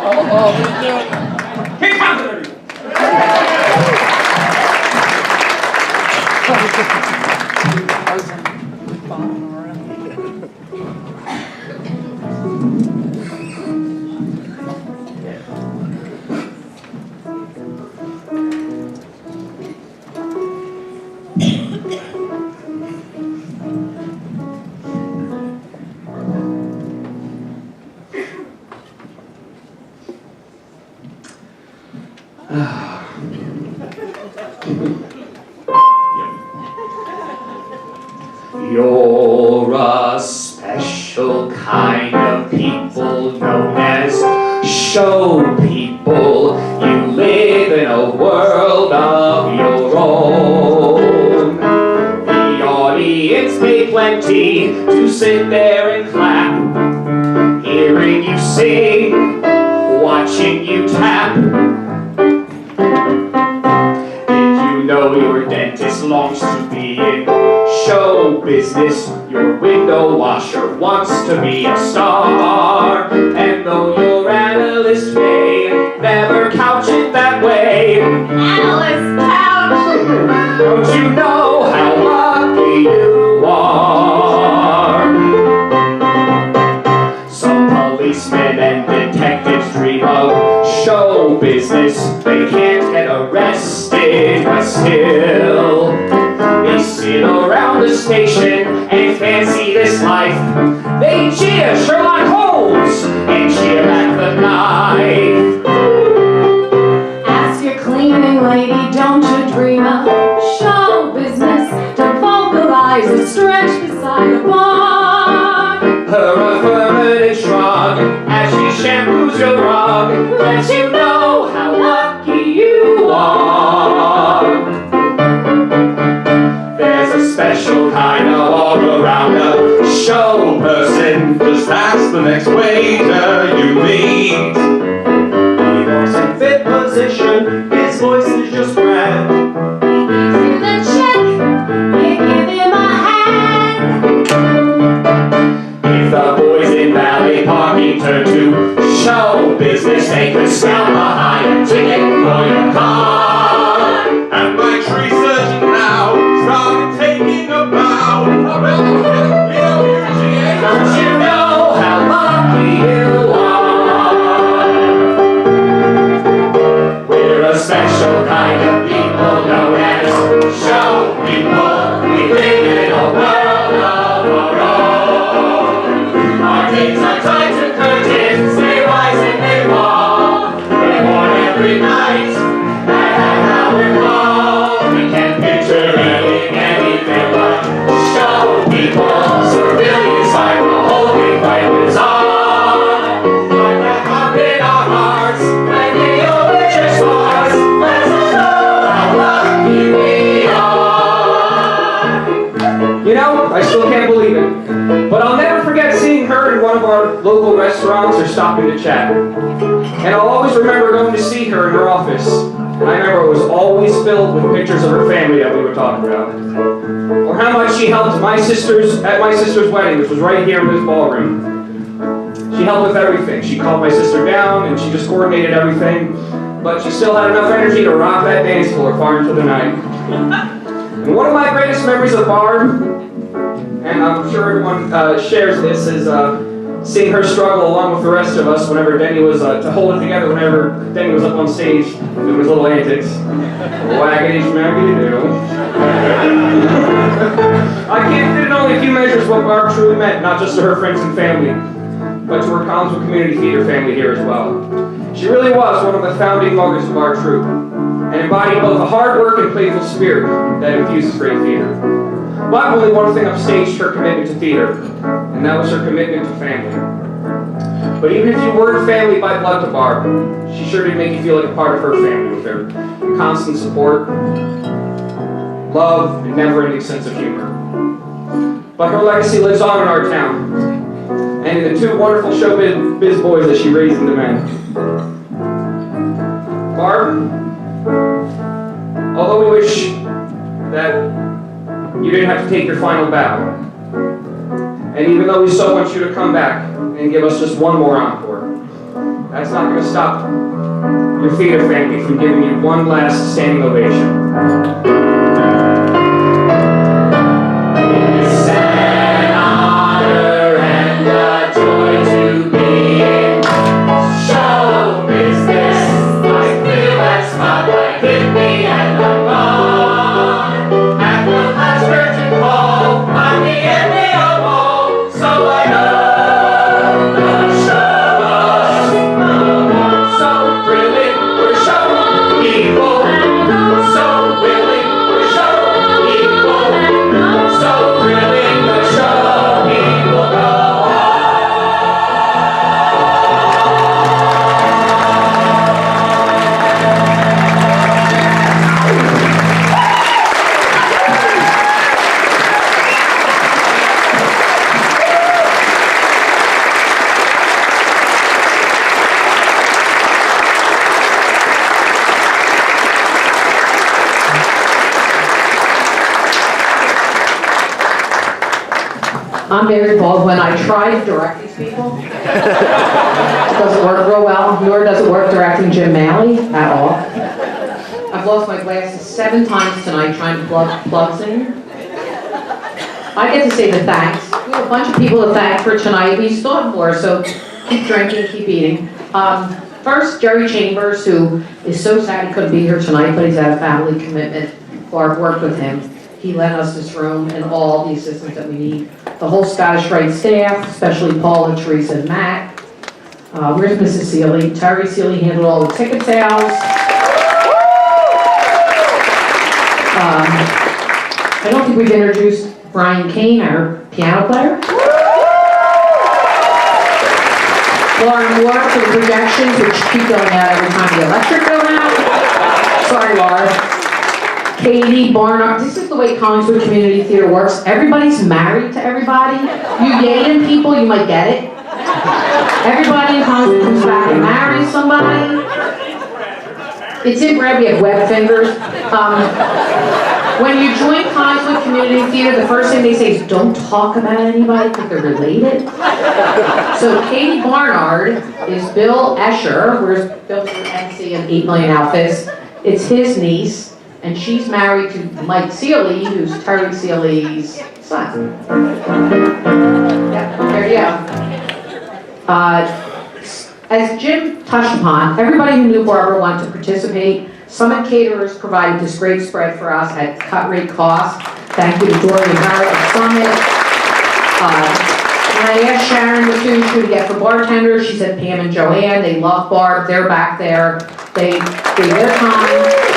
Here comes it, everyone. You're a special kind of people known as show people. You live in a world of your own. The audience pay plenty to sit there and clap, hearing you sing, watching you tap. Did you know your dentist longs to be in show business? Your window washer wants to be a star. And though your analyst may never couch it that way, analyst couch! Don't you know how lucky you are? Some policemen and detectives dream of show business. They can't get arrested, but still they sit around the station and fancy this life. They cheer Sherlock Holmes and cheer back the knife. Ask your cleaning lady, don't you dream of show business? To vulgarize a stretch beside a bar. Her affirmative shrug as she shampoos your rug lets you know how lucky you are. There's a special kind of all-arounder show person. Just ask the next waiter you meet. He walks in fit position, his voice is just grand. He gives you the check, you give him a hand. If the boys in Valley Parking turn to show business, they could sell behind a ticket for your car. And my tree surgeon now started taking a bow. Don't you know how lucky you are? We're a special kind of people known as show people. We live in a world of our own. Our days are tied to curtains, they rise and they fall. They mourn every night, and how we fall. We can't picture anything but show people. Civilians fight the whole big fight bizarre. Like the heart in our hearts, when the overture starts, let's know how lucky we are. You know, I still can't believe it, but I'll never forget seeing her in one of our local restaurants or stopping to chat. And I'll always remember going to see her in her office. And I remember it was always filled with pictures of her family that we were talking about. Or how much she helped at my sister's wedding, which was right here in this ballroom. She helped with everything. She calmed my sister down and she just coordinated everything. But she still had enough energy to rock that dance floor far into the night. And one of my greatest memories of Barb, and I'm sure everyone shares this, is seeing her struggle along with the rest of us whenever Denny was, to hold it together whenever Denny was up on stage doing his little antics. Waggity schmaggity do. I can't fit in only a few measures what Barb truly meant, not just to her friends and family, but to her Collingswood Community Theater family here as well. She really was one of the founding mothers of our troupe, and embodied both a hard work and playful spirit that infuses great theater. But only one thing upstaged her commitment to theater, and that was her commitment to family. But even if you weren't family by blood to Barb, she sure did make you feel like a part of her family with her constant support, love, and never-ending sense of humor. But her legacy lives on in our town, and in the two wonderful showbiz boys that she raised into men. Barb, although we wish that you didn't have to take your final bow, and even though we so want you to come back and give us just one more encore, that's not going to stop your theater family from giving you one last standing ovation. It's an honor and a joy to be in show business. I feel that spotlight hit me and I'm gone. At the last curtain call, I'm the envy of all, so I love the show. So thrilling, we're show people. So willing, we're show people. So thrilling, the show people go on. I'm Mary Baldwin. I try to direct these people. It doesn't work real well, nor does it work directing Jim Malley at all. I've lost my glasses 7 times tonight trying to plug plugs in. I get to say the thanks. We have a bunch of people to thank for tonight. We still have more, so keep drinking, keep eating. First, Jerry Chambers, who is so sad he couldn't be here tonight, but he's had a family commitment. Barb worked with him. He lent us this room and all the assistance that we need. The whole Scottish Rite staff, especially Paul and Teresa and Matt. Where's Mrs. Seeley? Terry Seeley handled all the ticket sales. I don't think we've introduced Brian Kane, our piano player. Laura Moore for the projections, which keep going out every time the electric goes out. Sorry, Laura. Katie Barnard. This is the way Collingswood Community Theater works. Everybody's married to everybody. You Yaden people, you might get it. Everybody in Collingswood comes back and marries somebody. It's inbred, we have web fingers. When you join Collingswood Community Theater, the first thing they say is don't talk about anybody because they're related. So Katie Barnard is Bill Escher. Where's Bill from MC and 8 Million Outfits? It's his niece. And she's married to Mike Seeley, who's Terry Seeley's son. Yeah, there you go. As Jim touched upon, everybody who knew Barbara wanted to participate. Summit Caterers provided this great spread for us at cut rate cost. Thank you to Dory and Barrett at Summit. When I asked Sharon Matousch who to get for bartenders, she said Pam and Joanne. They love Barb. They're back there. They gave their time.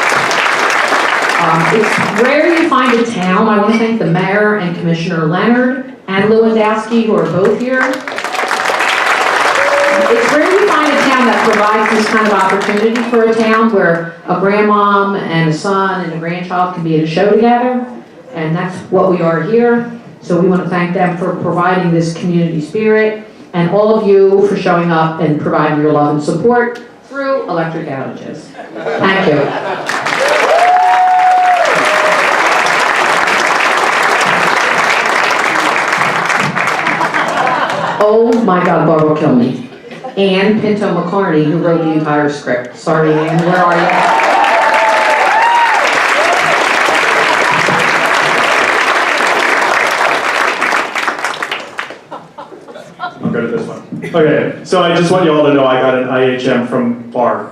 It's rare you find a town. I want to thank the mayor and Commissioner Leonard and Lewandowski, who are both here. It's rare you find a town that provides this kind of opportunity for a town where a grandmom and a son and a grandchild can be at a show together. And that's what we are here. So we want to thank them for providing this community spirit and all of you for showing up and providing your love and support through electric outages. Thank you. Oh my God, Barbara will kill me. Ann Pinto McCarney, who wrote the entire script. Sorry, Ann, where are you? I'll go to this one. Okay, so I just want you all to know I got an IHM from Barb.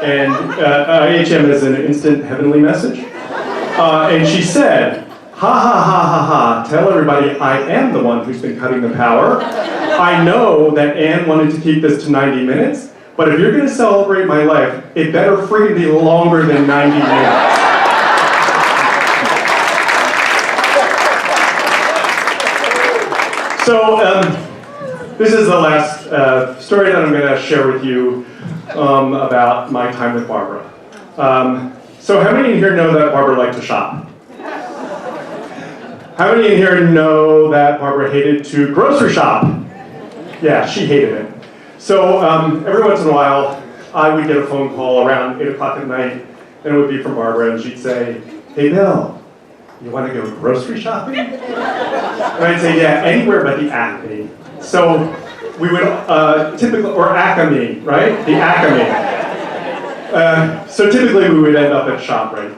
And IHM is an instant heavenly message. And she said, ha ha ha ha ha, tell everybody I am the one who's been cutting the power. I know that Anne wanted to keep this to 90 minutes, but if you're gonna celebrate my life, it better freaking be longer than 90 minutes. So, this is the last story that I'm gonna share with you about my time with Barbara. So how many in here know that Barbara liked to shop? How many in here know that Barbara hated to grocery shop? Yeah, she hated it. So every once in a while, I would get a phone call around 8 o'clock at night, and it would be from Barbara, and she'd say, hey Bill, you want to go grocery shopping? And I'd say, yeah, anywhere but the Acme. So we would typically, or Acme, right? The Acme. So typically we would end up at ShopRite.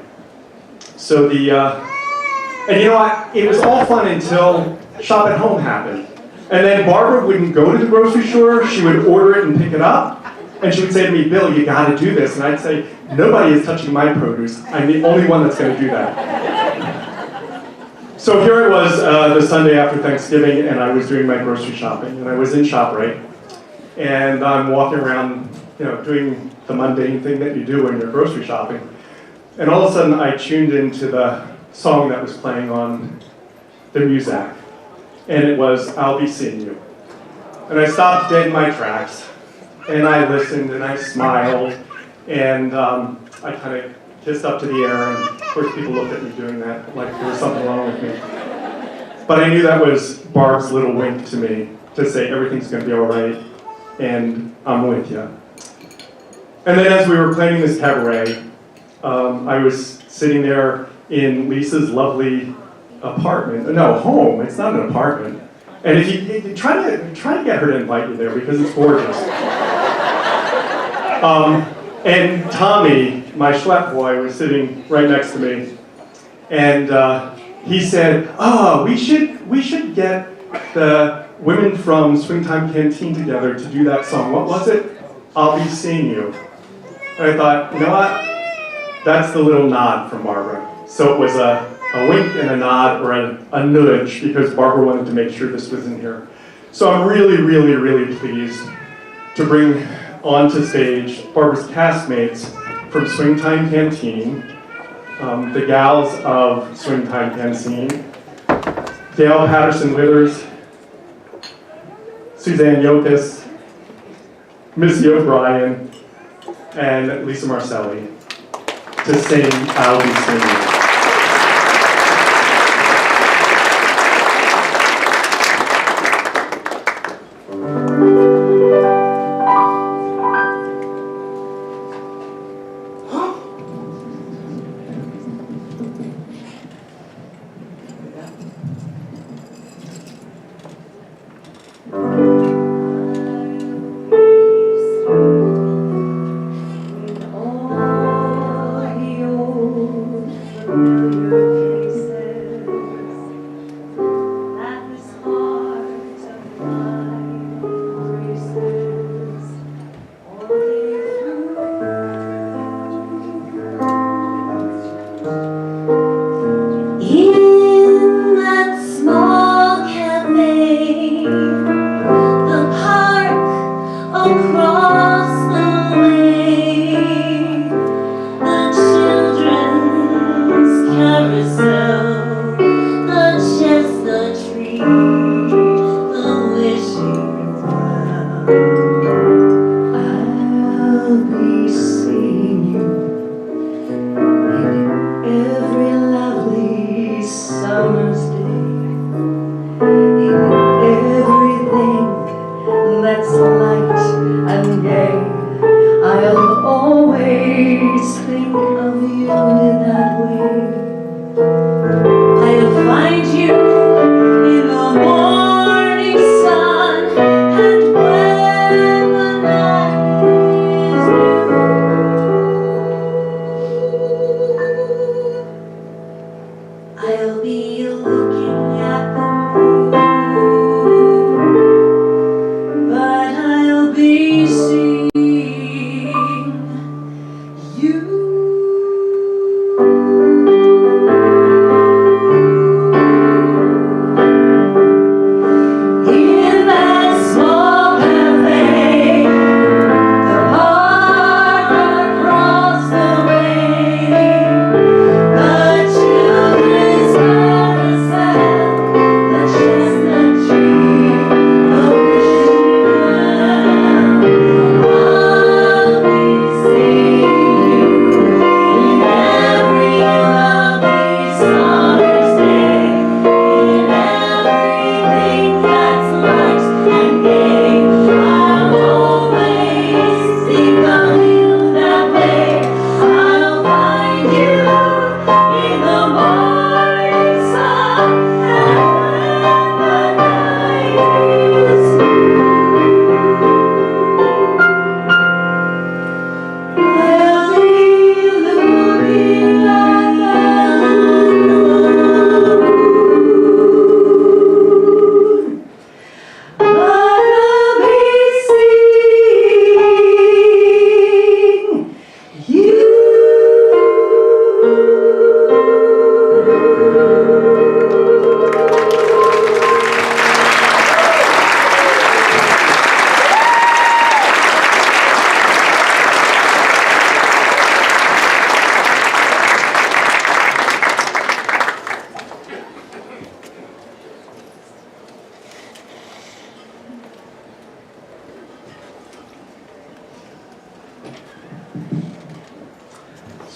So and you know what? It was all fun until Shop at Home happened. And then Barbara wouldn't go to the grocery store, she would order it and pick it up. And she would say to me, Bill, you gotta do this. And I'd say, nobody is touching my produce. I'm the only one that's gonna do that. So here it was the Sunday after Thanksgiving, and I was doing my grocery shopping. And I was in ShopRite. And I'm walking around, doing the mundane thing that you do when you're grocery shopping. And all of a sudden, I tuned into the song that was playing on the Muzak. And it was, I'll Be Seeing You. And I stopped dead in my tracks, and I listened, and I smiled, and I kind of kissed up to the air, and of course people looked at me doing that, like there was something wrong with me. But I knew that was Barb's little wink to me, to say everything's going to be all right, and I'm with you. And then as we were playing this cabaret, I was sitting there in Lisa's lovely home. It's not an apartment. And if you try to get her to invite you there because it's gorgeous. And Tommy, my schlep boy, was sitting right next to me, and he said, "Oh, we should get the women from Swingtime Canteen together to do that song. What was it? I'll Be Seeing You." And I thought, you know what? That's the little nod from Barbara. So it was a wink and a nod, or a nudge, because Barbara wanted to make sure this was in here. So I'm really, really, really pleased to bring onto stage Barbara's castmates from Swingtime Canteen, the gals of Swingtime Canteen, Dale Patterson-Withers, Suzanne Yokas, Missy O'Brien, and Lisa Marcelli to sing I'll Be Seeing You.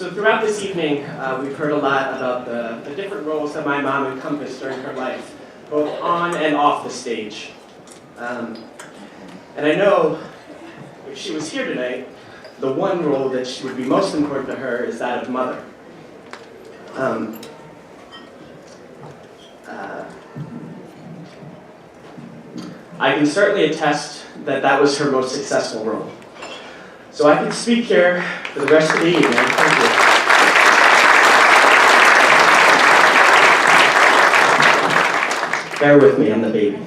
So throughout this evening, we've heard a lot about the different roles that my mom encompassed during her life, both on and off the stage. And I know if she was here tonight, the one role that would be most important to her is that of mother. I can certainly attest that that was her most successful role. So I can speak here for the rest of the evening. Thank you. Bear with me, I'm the baby.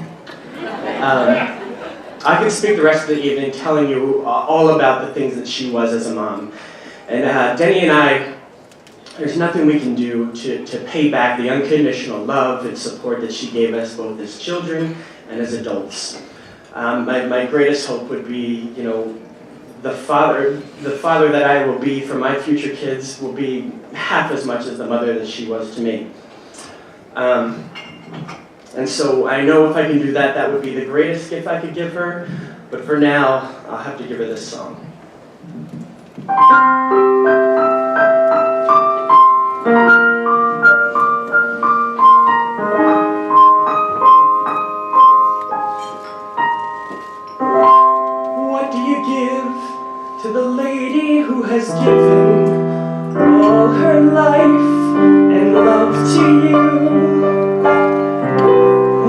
I could speak the rest of the evening telling you all about the things that she was as a mom. And Denny and I, there's nothing we can do to pay back the unconditional love and support that she gave us both as children and as adults. My greatest hope would be, you know, the father that I will be for my future kids will be half as much as the mother that she was to me. And so I know if I can do that, that would be the greatest gift I could give her. But for now, I'll have to give her this song. What do you give to the lady who has given all her life and love to you?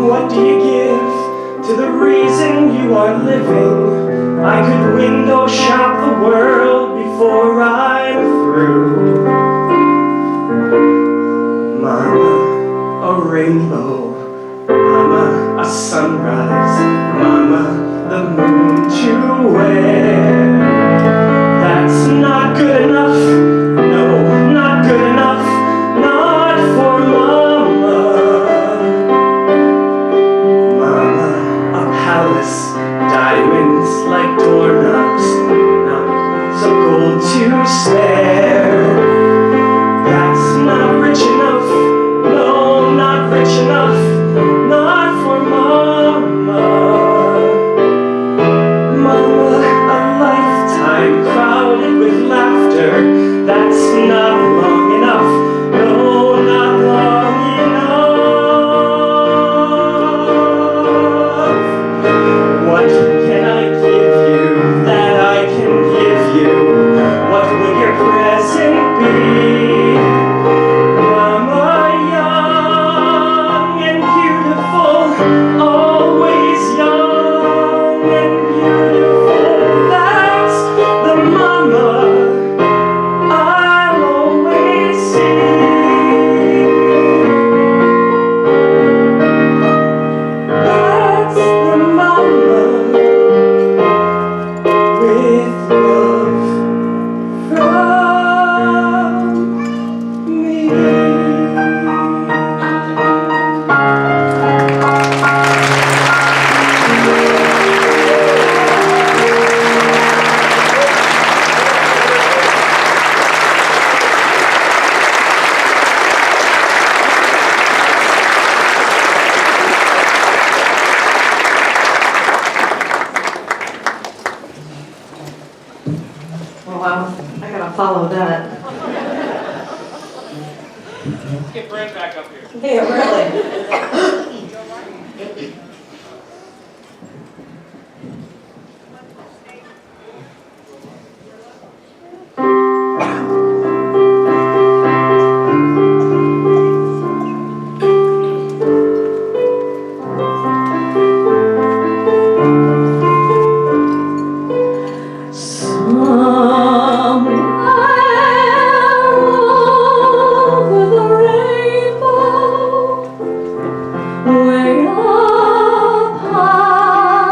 What do you give to the reason you are living? I could window shop the world before I'm through. Mama, a rainbow. Mama, a sunrise. Mama, the moon to wear. That's not good enough. No, not good enough. Not for Mama. Mama, a palace. Diamonds like doorknobs. Not some gold to spare. That's not rich enough. No, not rich enough. Not for Mama. Mama, a lifetime crowded with laughter. That's not long enough. No, not long enough. What can I give you that I can give you? What would your present be? Mama, young and beautiful, always young and beautiful. That's the mama I'll always see. That's the mama with love from me. Well, I gotta follow that. Let's get Brent back up here. Yeah, really. Way up high,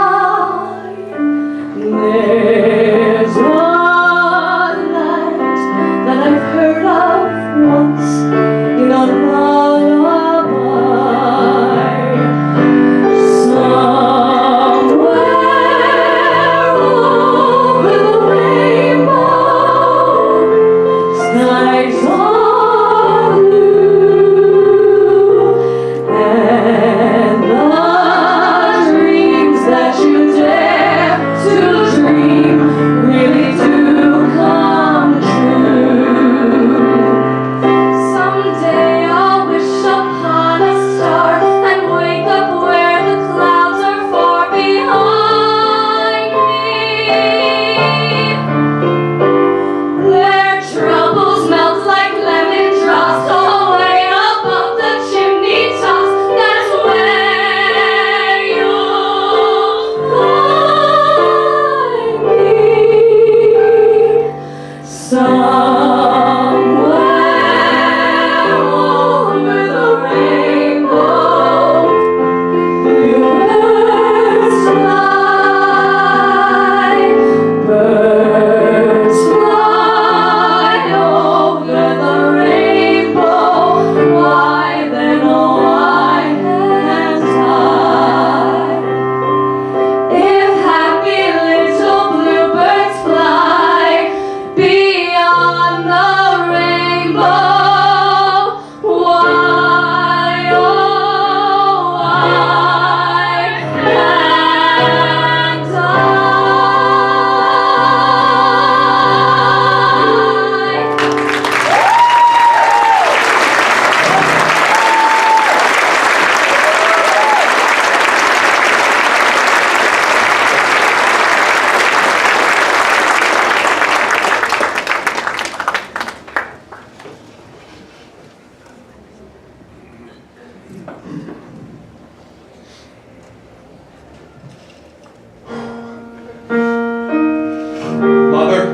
Mother,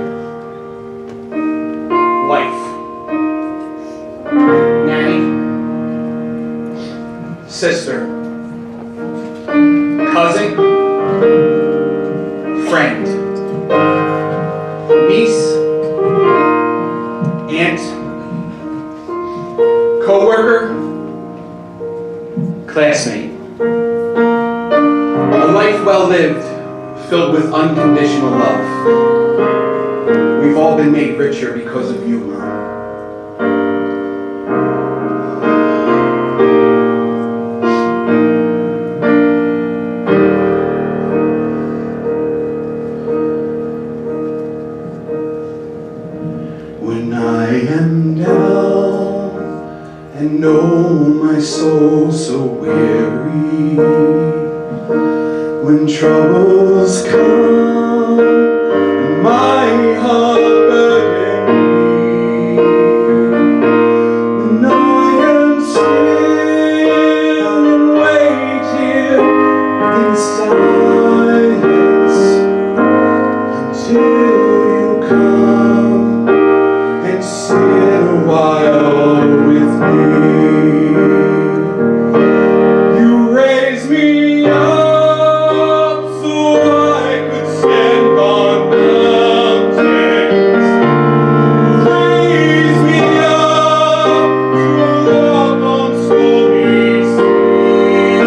wife, nanny, sister, cousin, friend, niece, aunt, co-worker, classmate. A life well lived, filled with unconditional love. We've all been made richer because of you, Mom. When I am down and know my soul so weary, when troubles come and my heart burden me, when I am still and wait here in silence until you come and sit a while with me. You raise me up so I could stand on mountains. Raise me up to walk on stormy seas. I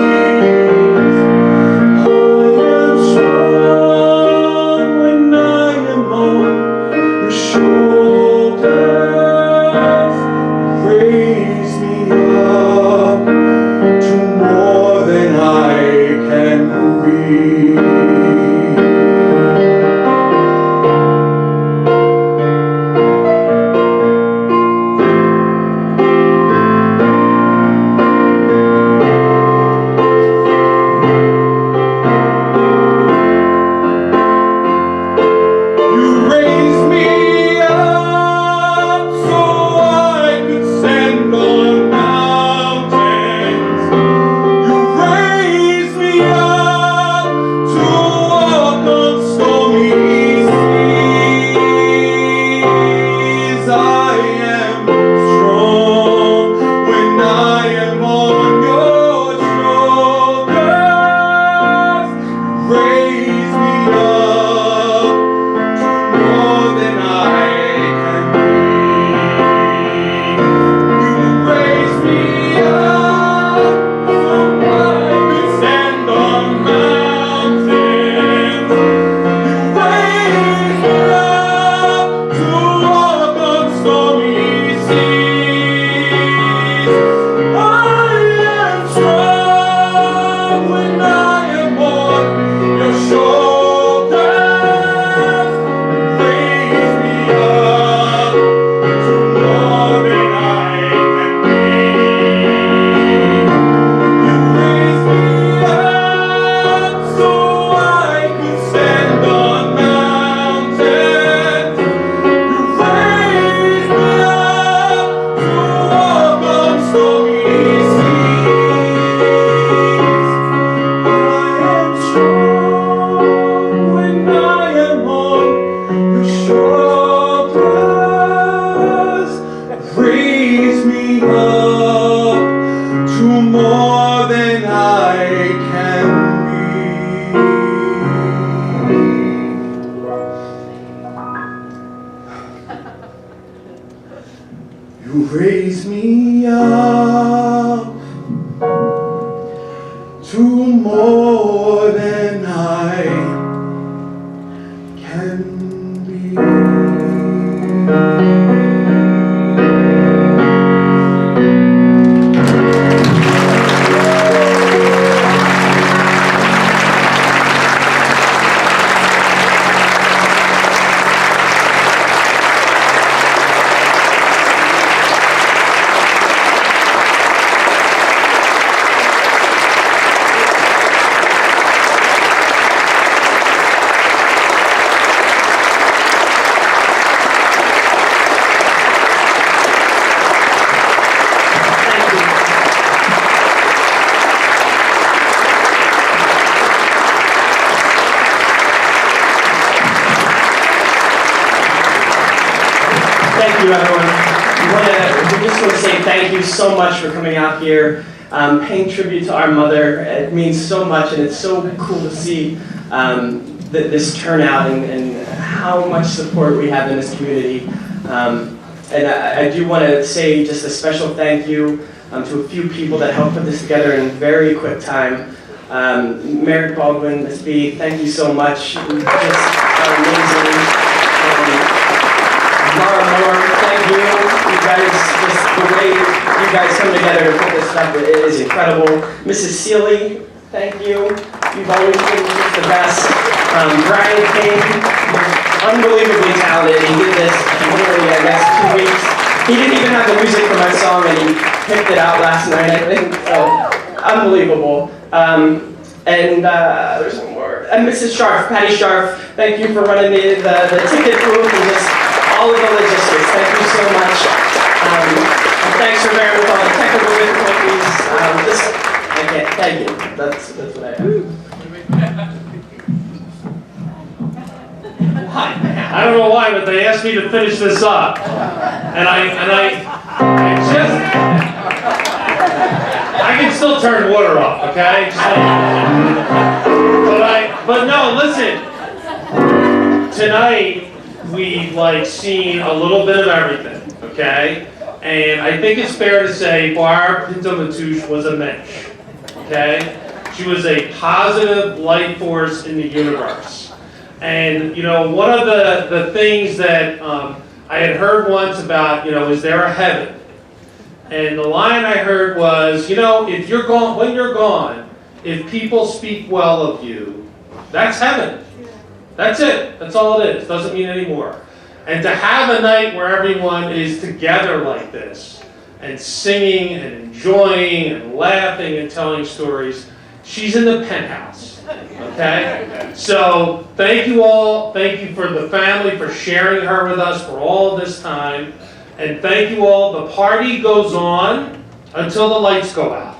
am strong when I am on your shoulders. Raise me up to more than I can be. You raised me up so I could stand on mountains. You raised me up to walk on stormy seas. I am strong when I am on your shoulders. Raise me up more than I can be. You raise me up so I could stand on mountains. You raise me up to walk on stormy seas. I am strong when I am on your shoulders. Raise me up to more than I can be. You raise me up so I could stand on mountains. You raise me up to walk on stormy seas. I am strong when I am on your shoulders. Raise me up to more than I can be. You raise me up to more than I can be. just want to say thank you so much for coming out here, paying tribute to our mother. It means so much, and it's so cool to see this turnout and how much support we have in this community. And I do want to say just a special thank you to a few people that helped put this together in very quick time. Merrick Baldwin, Ms. B, thank you so much. Just amazing. Laura Moore, thank you. You guys, just the way you guys come together to put this stuff is incredible. Mrs. Seeley, thank you. You've always been just the best. Brian King, unbelievably talented. He did this literally, I guess, 2 weeks. He didn't even have the music for my song, and he picked it out last night, I think. So, unbelievable. And there's one more. And Mrs. Scharf, Patty Scharf, thank you for running the ticket booth and just all of the logistics. Thank you so much. And thanks for bearing with all the technical difficulties. Thank you. That's what I have. I don't know why, but they asked me to finish this up, and I can still turn water off, okay? But no, listen. Tonight we've seen a little bit of everything, okay? And I think it's fair to say Barbara Pinto Matousch was a mensch, okay? She was a positive light force in the universe. And, one of the things that I had heard once about, is there a heaven? And the line I heard was, if you're gone, when you're gone, if people speak well of you, that's heaven. That's it. That's all it is. Doesn't mean any more. And to have a night where everyone is together like this, and singing and enjoying and laughing and telling stories, she's in the penthouse. Okay? So thank you all. Thank you for the family for sharing her with us for all this time. And thank you all. The party goes on until the lights go out.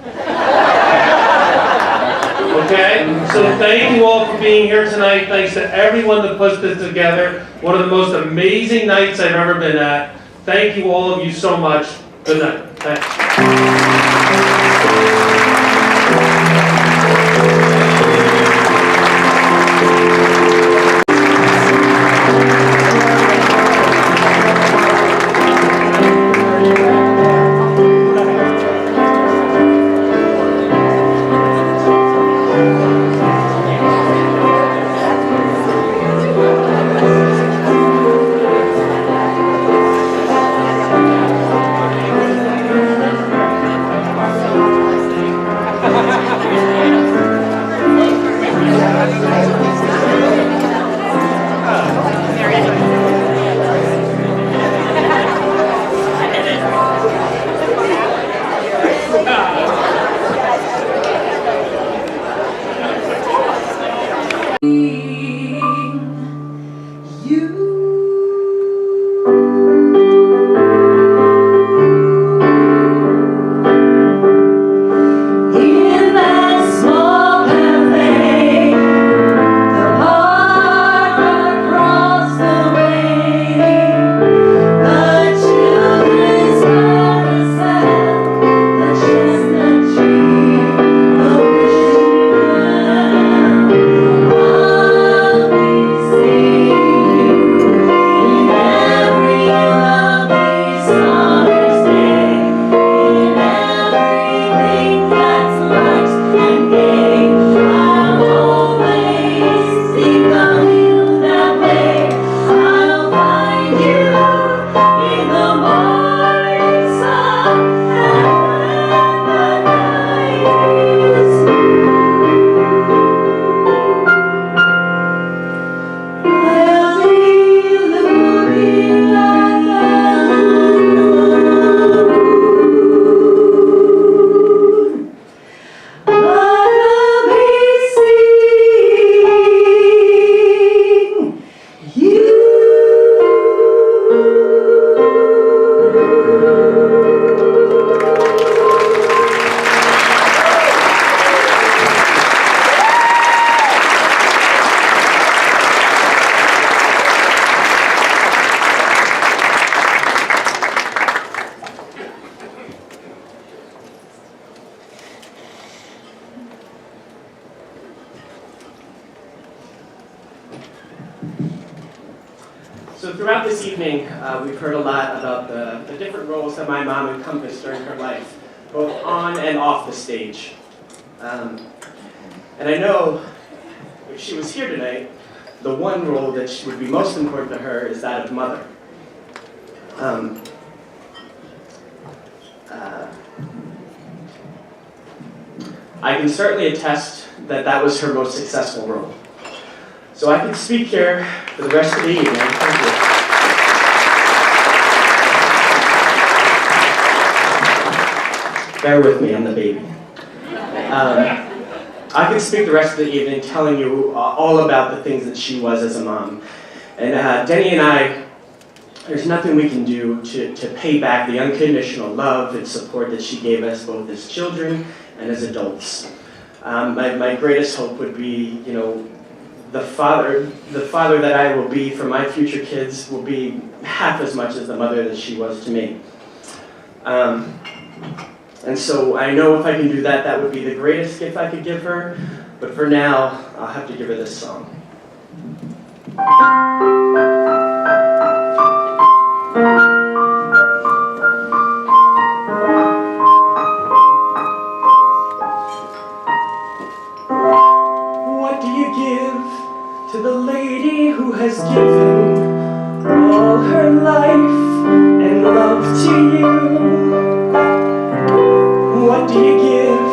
Okay? So thank you all for being here tonight. Thanks to everyone that put this together. One of the most amazing nights I've ever been at. Thank you all of you so much. Good night. Thanks. So throughout this evening, we've heard a lot about the different roles that my mom encompassed during her life, both on and off the stage. And I know if she was here tonight, the one role that would be most important to her is that of mother. I can certainly attest that that was her most successful role. So I can speak here for the rest of the evening. Thank you. Bear with me, I'm the baby. I can speak the rest of the evening telling you all about the things that she was as a mom. And Denny and I, there's nothing we can do to pay back the unconditional love and support that she gave us both as children and as adults. My greatest hope would be, you know, the father that I will be for my future kids will be half as much as the mother that she was to me. And so I know if I can do that, that would be the greatest gift I could give her. But for now, I'll have to give her this song. What do you give to the lady who has given all her life and love to you? What do you give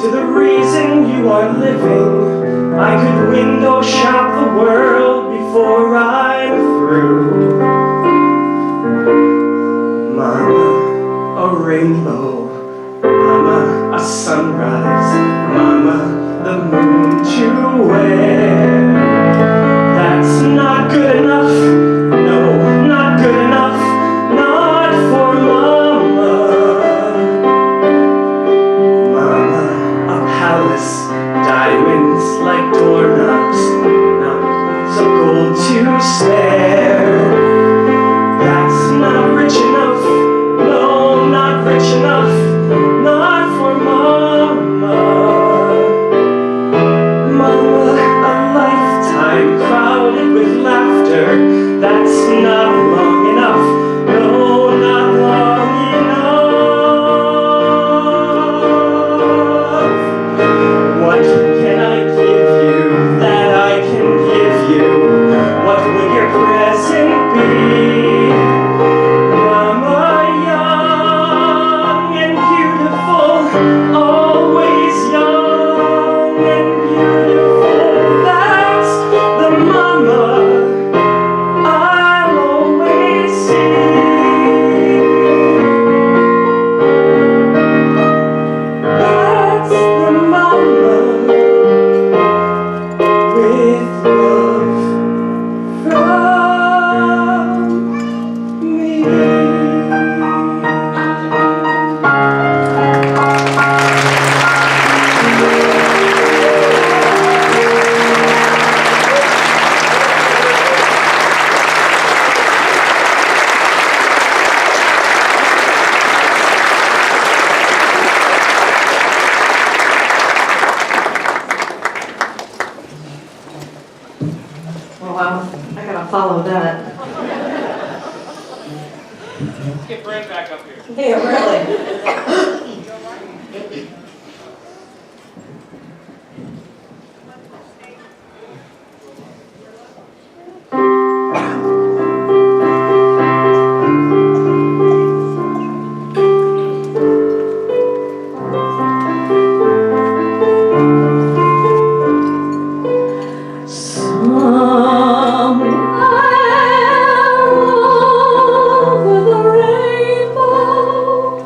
to the reason you are living? I could window shop the world before I'm through. Mama, a rainbow. Mama, a sunrise. Mama, the moon to wear. That's not good enough. No, not good enough. Not for Mama. Mama, a palace, diamonds like doorknobs, nuggets of gold to spare. That's not rich enough. No, not rich enough. Not for Mama. Mama, a lifetime crowded with laughter. That's not long enough. No, not long enough. What can I give you that I can give you? What would your present be? Mama, young and beautiful, always young and beautiful. That's the mama I'll always see. That's the mama with love from me. Well, I gotta follow that. Let's get Brent back up here. Yeah, really. Somewhere over the rainbow,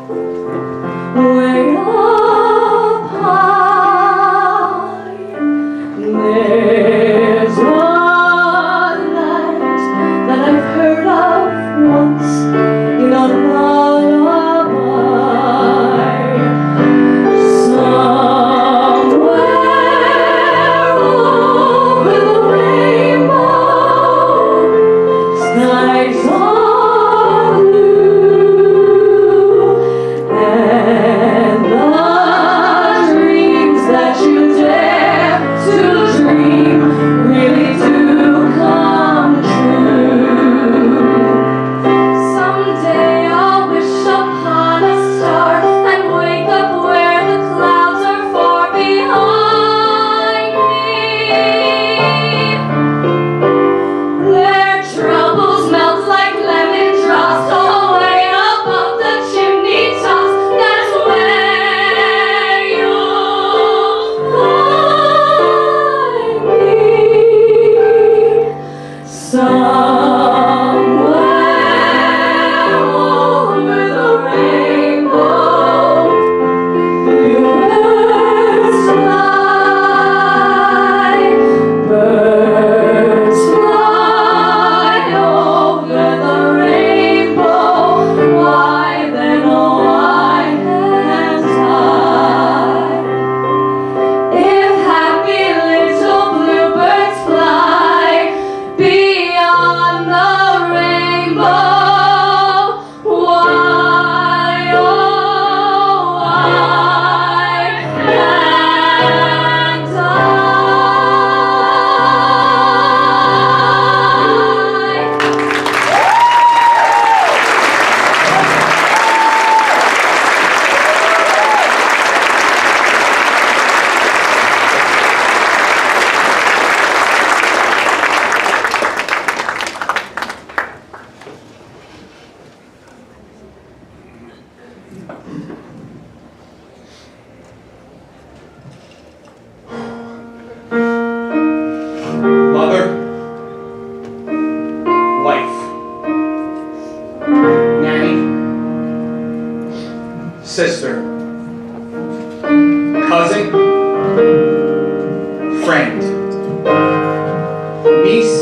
niece,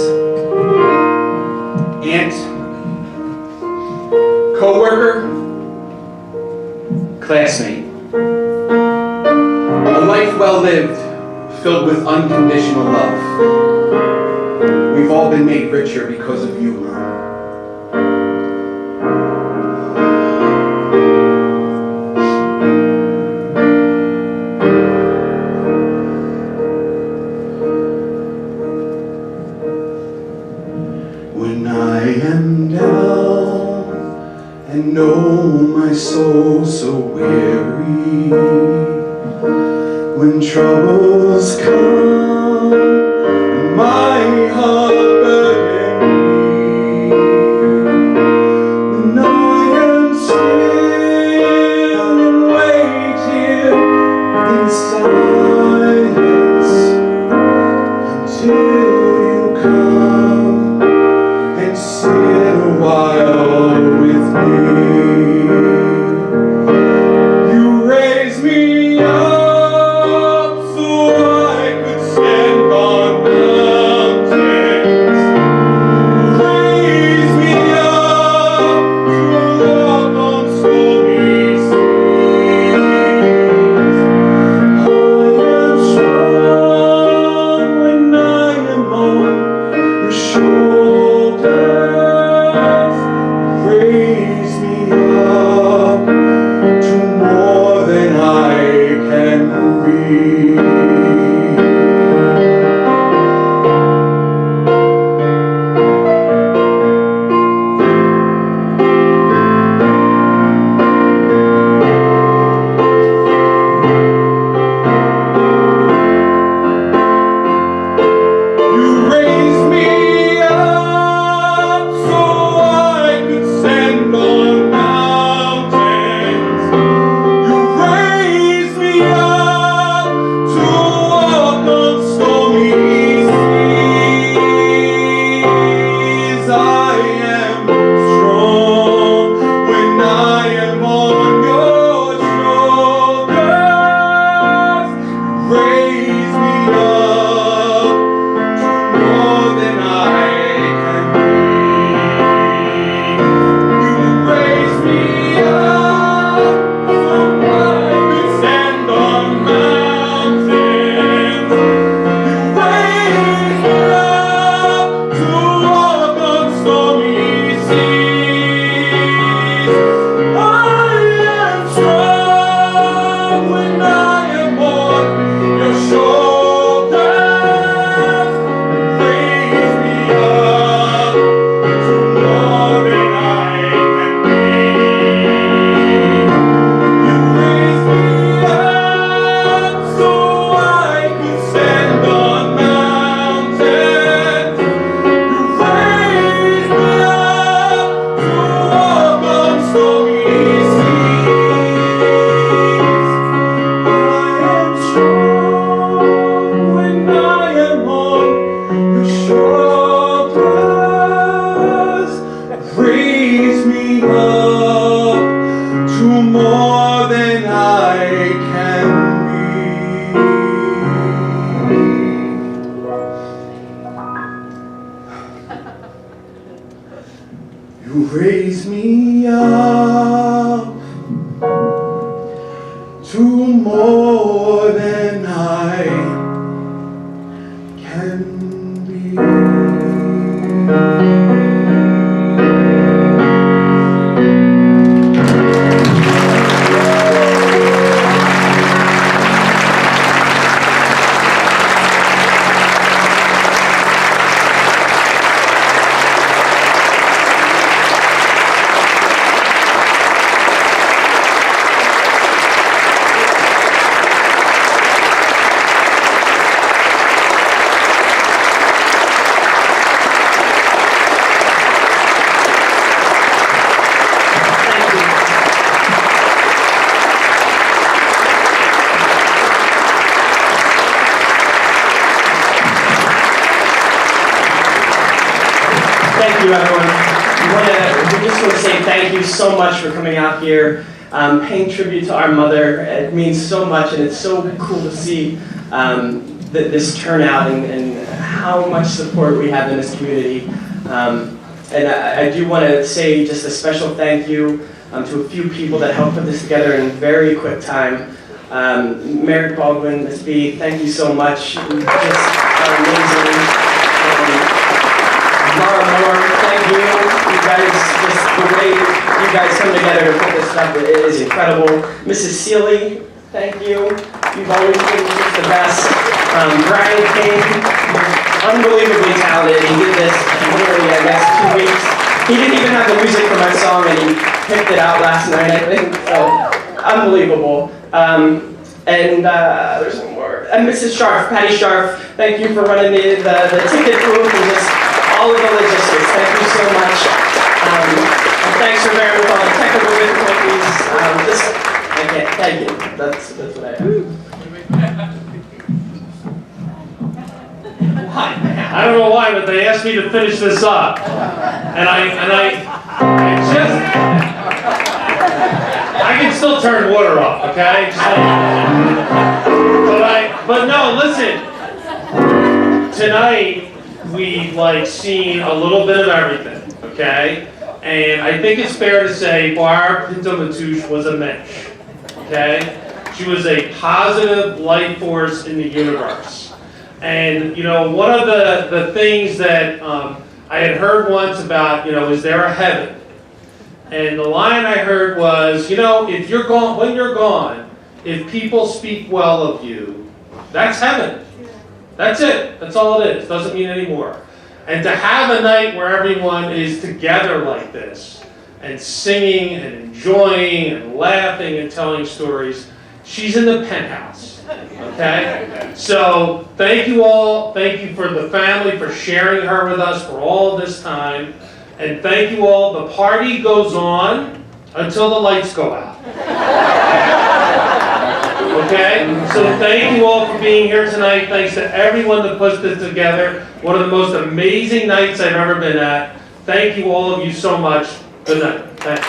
aunt, co-worker, classmate. A life well lived, filled with unconditional love. We've all been made richer because of you, Mom. When I am down and know my soul so weary, when troubles come and my heart burden me, when I am still and wait here in silence until you come and sit a while with me. You raise me up so I could stand on mountains. Raise me up to walk on stormy seas. I am strong when I am on your shoulders. Raise me up to more than I can be. You raise me up so I could stand on mountains. You raise me up to walk on stormy seas. I am strong when I am on your shoulders. Raise me up more than I can be. You raise me up so I could stand on mountains. You raise me up to walk on stormy seas. I am strong when I am on your shoulders. Raise me up to more than I can be. You raise me up so I could stand on mountains. You raise me up to walk on stormy seas. I am strong when I am on your shoulders. Raise me up to more than I can be. You raise me up to more than I can be. Thank you, everyone. We just want to say thank you so much for coming out here, paying tribute to our mother. It means so much, and it's so cool to see this turnout and how how much support we have in this community. And I do want to say just a special thank you to a few people that helped put this together in very quick time. Merrick Baldwin, Ms. B, thank you so much. You just are amazing. Laura Moore, thank you. You guys, just the way you guys come together to put this stuff is incredible. Mrs. Seeley, thank you. You've always been just the best. Brian King, unbelievably talented. He did this literally, I guess, 2 weeks. He didn't even have the music for my song, and he picked it out last night, I think. So, unbelievable. And there's one more. And Mrs. Scharf, Patty Scharf, thank you for running the ticket booth and just all of the logistics. Thank you so much. And thanks for bearing with all the technical difficulties. Thank you. That's what I have. I don't know why, but they asked me to finish this up, and I can still turn water off, okay? But no, listen. Tonight we've seen a little bit of everything, okay? And I think it's fair to say Barbara Pinto Matousch was a mensch, okay? She was a positive life force in the universe. And, one of the things that I had heard once about, is there a heaven? And the line I heard was, if you're gone, when you're gone, if people speak well of you, that's heaven. That's it. That's all it is. Doesn't mean any more. And to have a night where everyone is together like this, and singing and enjoying and laughing and telling stories, she's in the penthouse. Okay? So thank you all. Thank you for the family for sharing her with us for all this time. And thank you all. The party goes on until the lights go out. Okay? So thank you all for being here tonight. Thanks to everyone that put this together. One of the most amazing nights I've ever been at. Thank you all of you so much. Good night. Thanks.